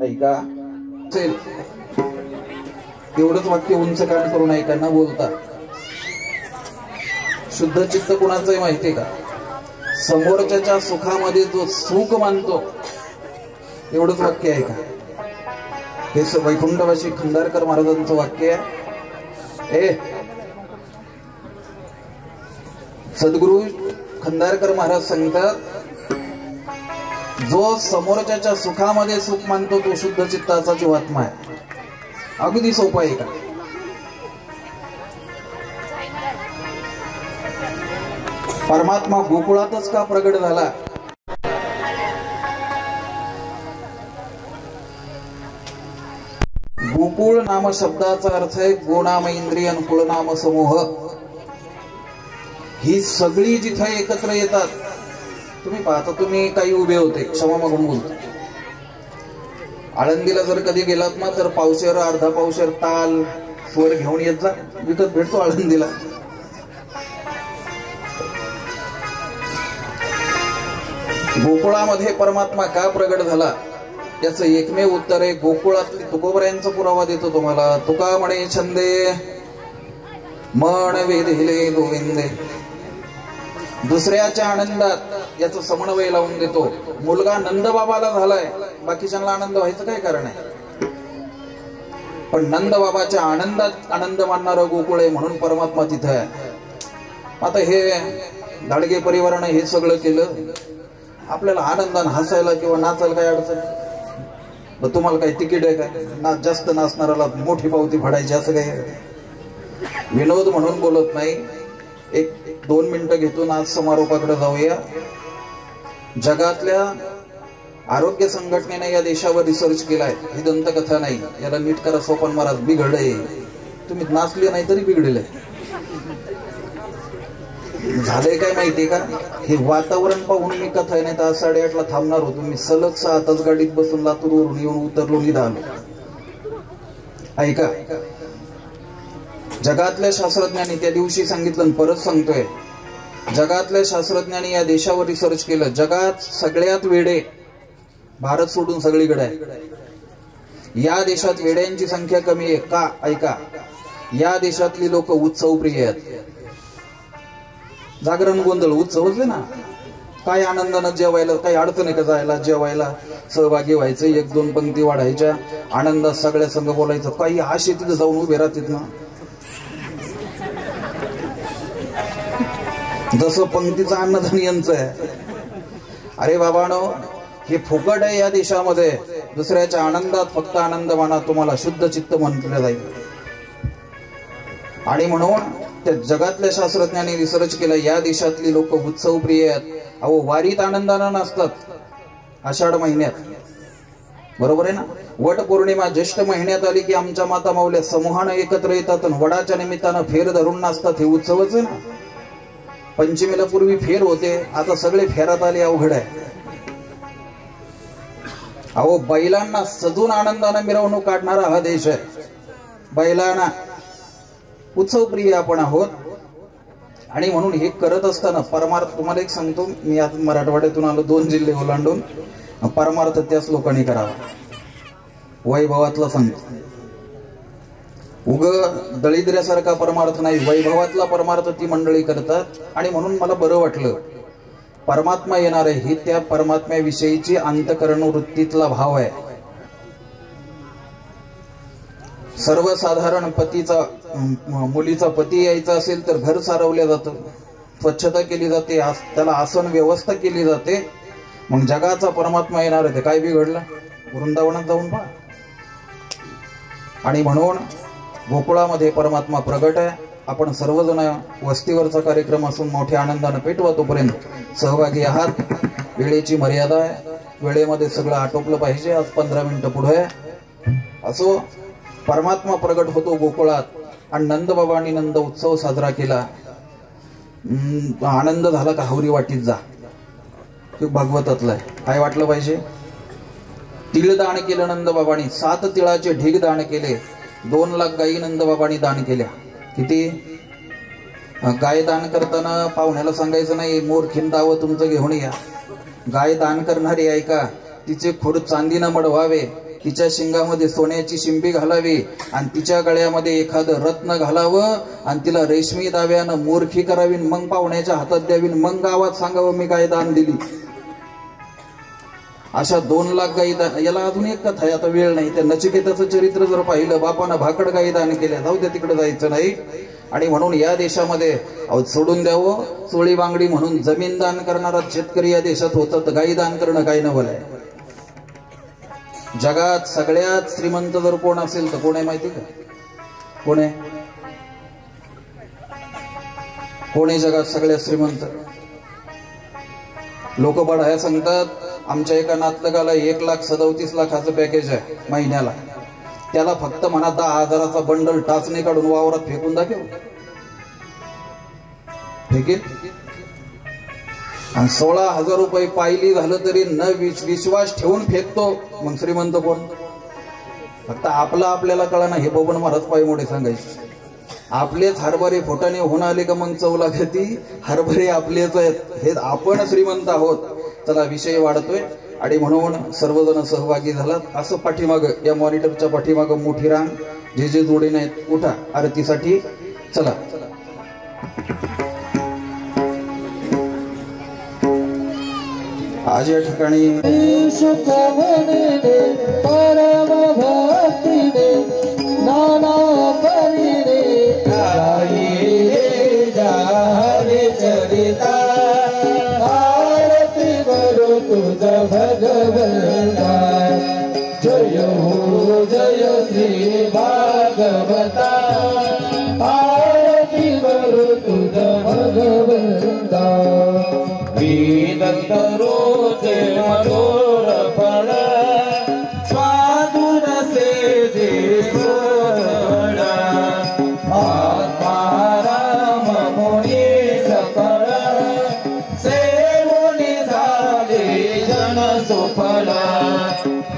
ऐका एवढंच वाक्य उंच कान करून ऐकांना बोलता. शुद्ध चित्त कुणाचंही माहितीये का? समोरच्या सुखामध्ये जो सुख मानतो एवढंच वाक्य आहे का? हे वैकुंठवासी खंडारकर महाराजांचं वाक्य आहे. सद्गुरु खंडारकर महाराज सांगतात, जो समोरच्या सुखामध्ये सुख मानतो तो शुद्ध चित्ताचा जीवात्मा आहे. अगदी सोपं आहे का? परमात्मा गोकुळातच का प्रगट झाला? गोकुळ नाम शब्दाचा अर्थ आहे गोनाम इंद्रिय कुळनाम समूह. ही सगळी जिथे एकत्र येतात. तुम्ही पाहता, तुम्ही काही उभे होते, क्षमा मागून बोलतो. आळंदीला जर कधी गेलात ना तर पावशेर अर्धा पावशेर ताल स्वर घेऊन येत जा, विकत भेटतो आळंदीला. गोकुळामध्ये परमात्मा का प्रगट झाला याचं एकमेव उत्तर आहे गोकुळातली तुकोबऱ्यांचा पुरावा देतो तुम्हाला. तुका म्हणे छंदे मन वेधिले गोविंदे. दुसऱ्याच्या आनंदात याचं समन्वय लावून देतो. मुलगा नंदबाबाला झालाय, बाकीच्यांना आनंद व्हायचं काय कारण आहे? पण नंदबाबाच्या आनंदात आनंद मानणारं गोकुळ आहे म्हणून परमात्मा तिथं आहे. आता हे धाडगे परिवाराने हे सगळं केलं, आपल्याला आनंदाने हसायला किंवा नाचायला काय अडचण? तुम्हाला काही तिकीट आहे काय? जास्त नाचणाऱ्याला मोठी पावती फाडायची असं काही? विनोद म्हणून बोलत नाही. एक 2 मिनिटं घेतो, आज समारोपाकडे जाऊया. जगातल्या आरोग्य संघटनेने या देशावर रिसर्च केलाय. ही दंतकथा नाही, याला नीट करा. सोपान महाराज बिघडले, तुम्ही नाचले नाही तरी बिघडले. झालंय काय माहितीये का? हे वातावरण पाहून मी कथा नाही तर आज 8:30ला थांबणार होतो. मी सलग 6 तास गाडीत बसून लातूरवरून येऊन उतरलो, निघालो. ऐका, जगातल्या शास्त्रज्ञांनी त्या दिवशी सांगितलं आणि परत सांगतोय, जगातल्या शास्त्रज्ञांनी या देशावर रिसर्च केलं. जगात सगळ्यात वेडे भारत सोडून सगळीकडे आहे. या देशात वेड्यांची संख्या कमी आहे का? ऐका, या देशातली लोक उत्सवप्रिय आहेत. जागरण गोंधळ उत्सवच आहे ना. काय आनंदानं जेवायला, काही अडचण आहे का जायला जेवायला सहभागी व्हायचं? 1-2 पंक्ती वाढायच्या, आनंदात सगळ्या संघ बोलायचं. काही आशे तिथं जाऊन उभे राहतात ना, जसं पंक्तीचं अन्नदान यांचं आहे. अरे बाबानो, हे फुकट आहे या देशामध्ये. दुसऱ्याच्या आनंदात फक्त आनंद माना, तुम्हाला शुद्ध चित्त म्हटलं जाईल. आणि म्हणून त्या जगातल्या शास्त्रज्ञांनी रिसर्च केलं, या देशातली लोक उत्सवप्रिय आहेत. अहो, वारीत आनंदानं नसतात आषाढ महिन्यात, बरोबर आहे ना. वट पौर्णिमा ज्येष्ठ महिन्यात आली की आमच्या माता माऊल्या समूहानं एकत्र येतात आणि वडाच्या निमित्तानं फेर धरून नाचतात. हे उत्सवच आहे ना. पंचमीला पूर्वी फेर होते, आता सगळे फेरात आले, अवघड आहे. अहो, बैलांना सजून आनंदानं मिरवणूक काढणारा हा देश आहे. बैलांना उत्सवप्रिय आपण आहोत. आणि म्हणून हे करत असताना परमार्थ, तुम्हाला एक सांगतो, मी आज मराठवाड्यातून आलो, 2 जिल्हे ओलांडून. परमार्थ त्याच लोकांनी करावा. वैभवातला सांगतो, उग दळिद्र्यासारखा परमार्थ नाही, वैभवातला परमार्थ ती मंडळी करतात. आणि म्हणून मला बरं वाटलं, परमात्मा येणार आहे ही त्या परमात्म्याविषयीची अंतःकरण वृत्तीतला भाव आहे. सर्वसाधारण पतीचा, मुलीचा पती यायचा असेल तर घर सारवलं जातं, स्वच्छता केली जाते, त्याला आसन व्यवस्था केली जाते. मग जगाचा परमात्मा येणार आहे, काय बिघडलं? वृंदावनात जाऊन पहा. आणि म्हणून गोकुळामध्ये परमात्मा प्रगट आहे. आपण सर्वजण वस्तीवरचा कार्यक्रम असून मोठ्या आनंदानं पेटवा, तोपर्यंत सहभागी आहात. वेळेची मर्यादा आहे, वेळेमध्ये सगळं आटोपलं पाहिजे. आज 15 मिनिटं पुढे असो. परमात्मा प्रगट होतो गोकुळात आणि नंदबाबांनी नंद उत्सव साजरा केला. आनंद झाला का हावरी वाटीत जा, ते भागवतातलं आहे. काय वाटलं पाहिजे? तिळ दान केलं नंदबाबांनी, 7 तिळाचे ढीग दान केले. 2 लाख गायी नंदबाबांनी दान केल्या. किती? गाय दान करताना पाहुण्याला सांगायचं नाही, मोर खिंदावं तुमचं घेऊन या. गाय दान करणारी ऐका, तिचे खुड चांदीनं मडवावे, तिच्या शिंगामध्ये सोन्याची शिंपी घालावी आणि तिच्या गळ्यामध्ये एखादं रत्न घालावं आणि तिला रेशमी दाव्यानं मोरखी करावी, मग पाहुण्याच्या हातात द्यावी, मग गावात सांगावं मी गाय दान दिली. अशा 2 लाख गायी दान. याला अजून एक कथा आहे, आता वेळ नाही. त्या नचिकेताचं चरित्र जर पाहिलं, बापानं भाकड गायी दान केल्या, जाऊ द्या, तिकडे जायचं नाही. आणि म्हणून या देशामध्ये सोडून द्यावं, चोळी बांगडी म्हणून जमीन दान करणारा शेतकरी या देशात होता, तर गायी दान करणं काही नवल आहे. जगात सगळ्यात श्रीमंत जर कोण असेल तर कोण आहे माहिती का? कोण आहे? कोण आहे जगात सगळ्यात श्रीमंत? लोक बढाया सांगतात. आमच्या एका नातलगाला 1,37,00,000 पॅकेज आहे महिन्याला. त्याला फक्त म्हणा 10,000चा बंडल टाचणी काढून वावरात फेकून दाखव, फेकेल. आणि 16,000 रुपये पायली झालं तरी न विश्वास ठेवून फेकतो. मग श्रीमंत कोण? फक्त आपला आपल्याला कळा ना. हे बबन महाराज पाय मोठे सांगायचे, आपलेच हरभरे फोटाने होऊन आले का मग चव लागती. हरभरे आपलेच आहेत, हे आपण श्रीमंत आहोत. चला, विषय वाढतोय आणि म्हणून सर्वजण सहभागी झालात. असं पाठीमाग, या मॉनिटरच्या पाठीमाग मोठी रांग, जे जे जोडे नाहीत उठा आरतीसाठी. चला, आज या ठिकाणी परम भक्तीने नाना परीने चरिता आरती करो तुझ भगवंता. जय हो जय श्री भागवता, आरती करो तुझ भगवंता. वेद रोज मधुर फळ स्वादुर से देवळ आत्माराम मुनी सकळ सेवनी झाले जन सुफल.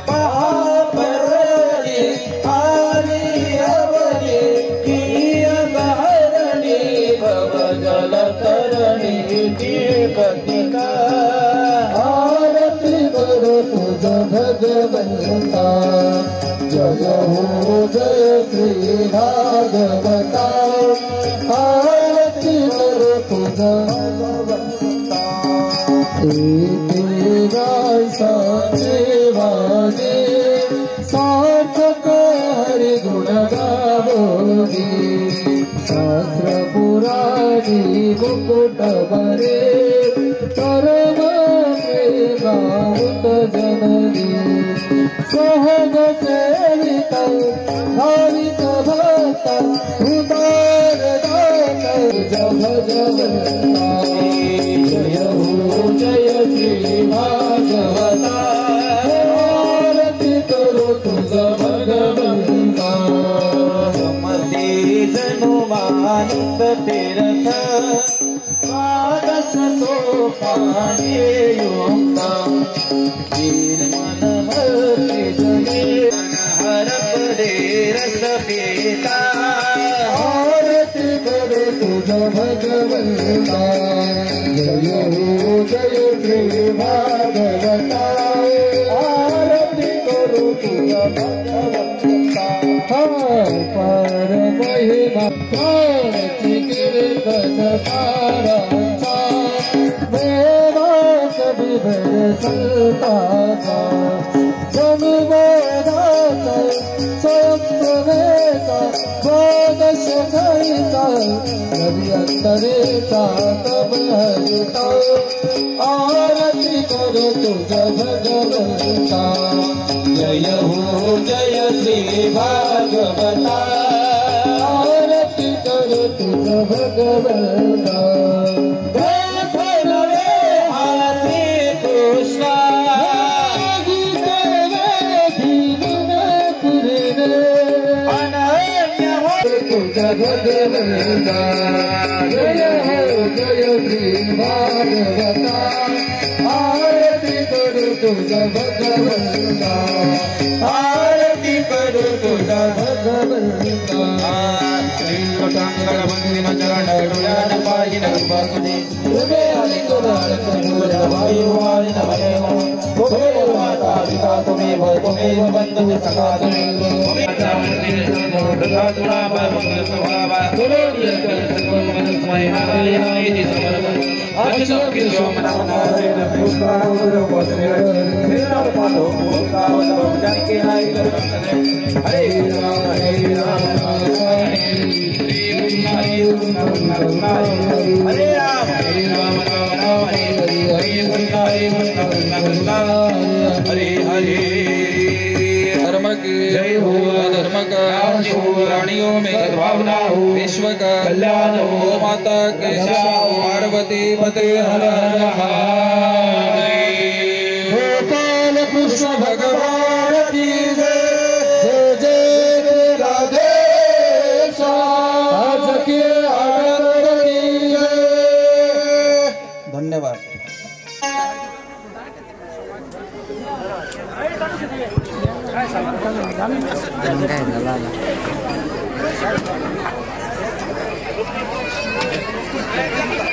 महापरणी आली अवनी किय गहरणी भव जल तरणी पतिका. आरती करो तुझ भगवंता. जय हो जय श्री भागवता, आरती करो तुझ भगवंता. एक गाय साचे वाजे साथ योगी शास्त्र पुराणी मुकुट बरे परम प्रेमावृत जननी सहज सेवित भावित भक्त उदार दात जब जगन्ना जय हो जय श्री भागवता आरती करो तुझ भगवंता समते जनुमानुत तीर्थ द्वादश सोपाने युक्ता निर्मल भक्ति जने हर पदे रस पीता आरती करो तुझ भगवंता जय हो जय श्री भागवता आरती करो तुझ भगवंता पर महिमा कीर्तन पारा मेरा कभी बरसता जन्मदात स्वयंवेता द्वादश कहिता रवि अंतरेता तब हरिता आरती करो तुझ भगवंता जय हो जय श्री भागवता आरती करो तुझ भगवंता भगवंता जय हो जय श्री भागवता आरती करो तुझ भगवंता आरती करो तुझ भगवंता हरे हरे धर्म की जय हो धर्म का प्राणियों में सद्भावना हो विश्व का कल्याण हो माता के पार्वती पते हर गोपाल कृष्ण भगवान की जय जय राधे आज के आनंद की जय। धन्यवाद। Enggak,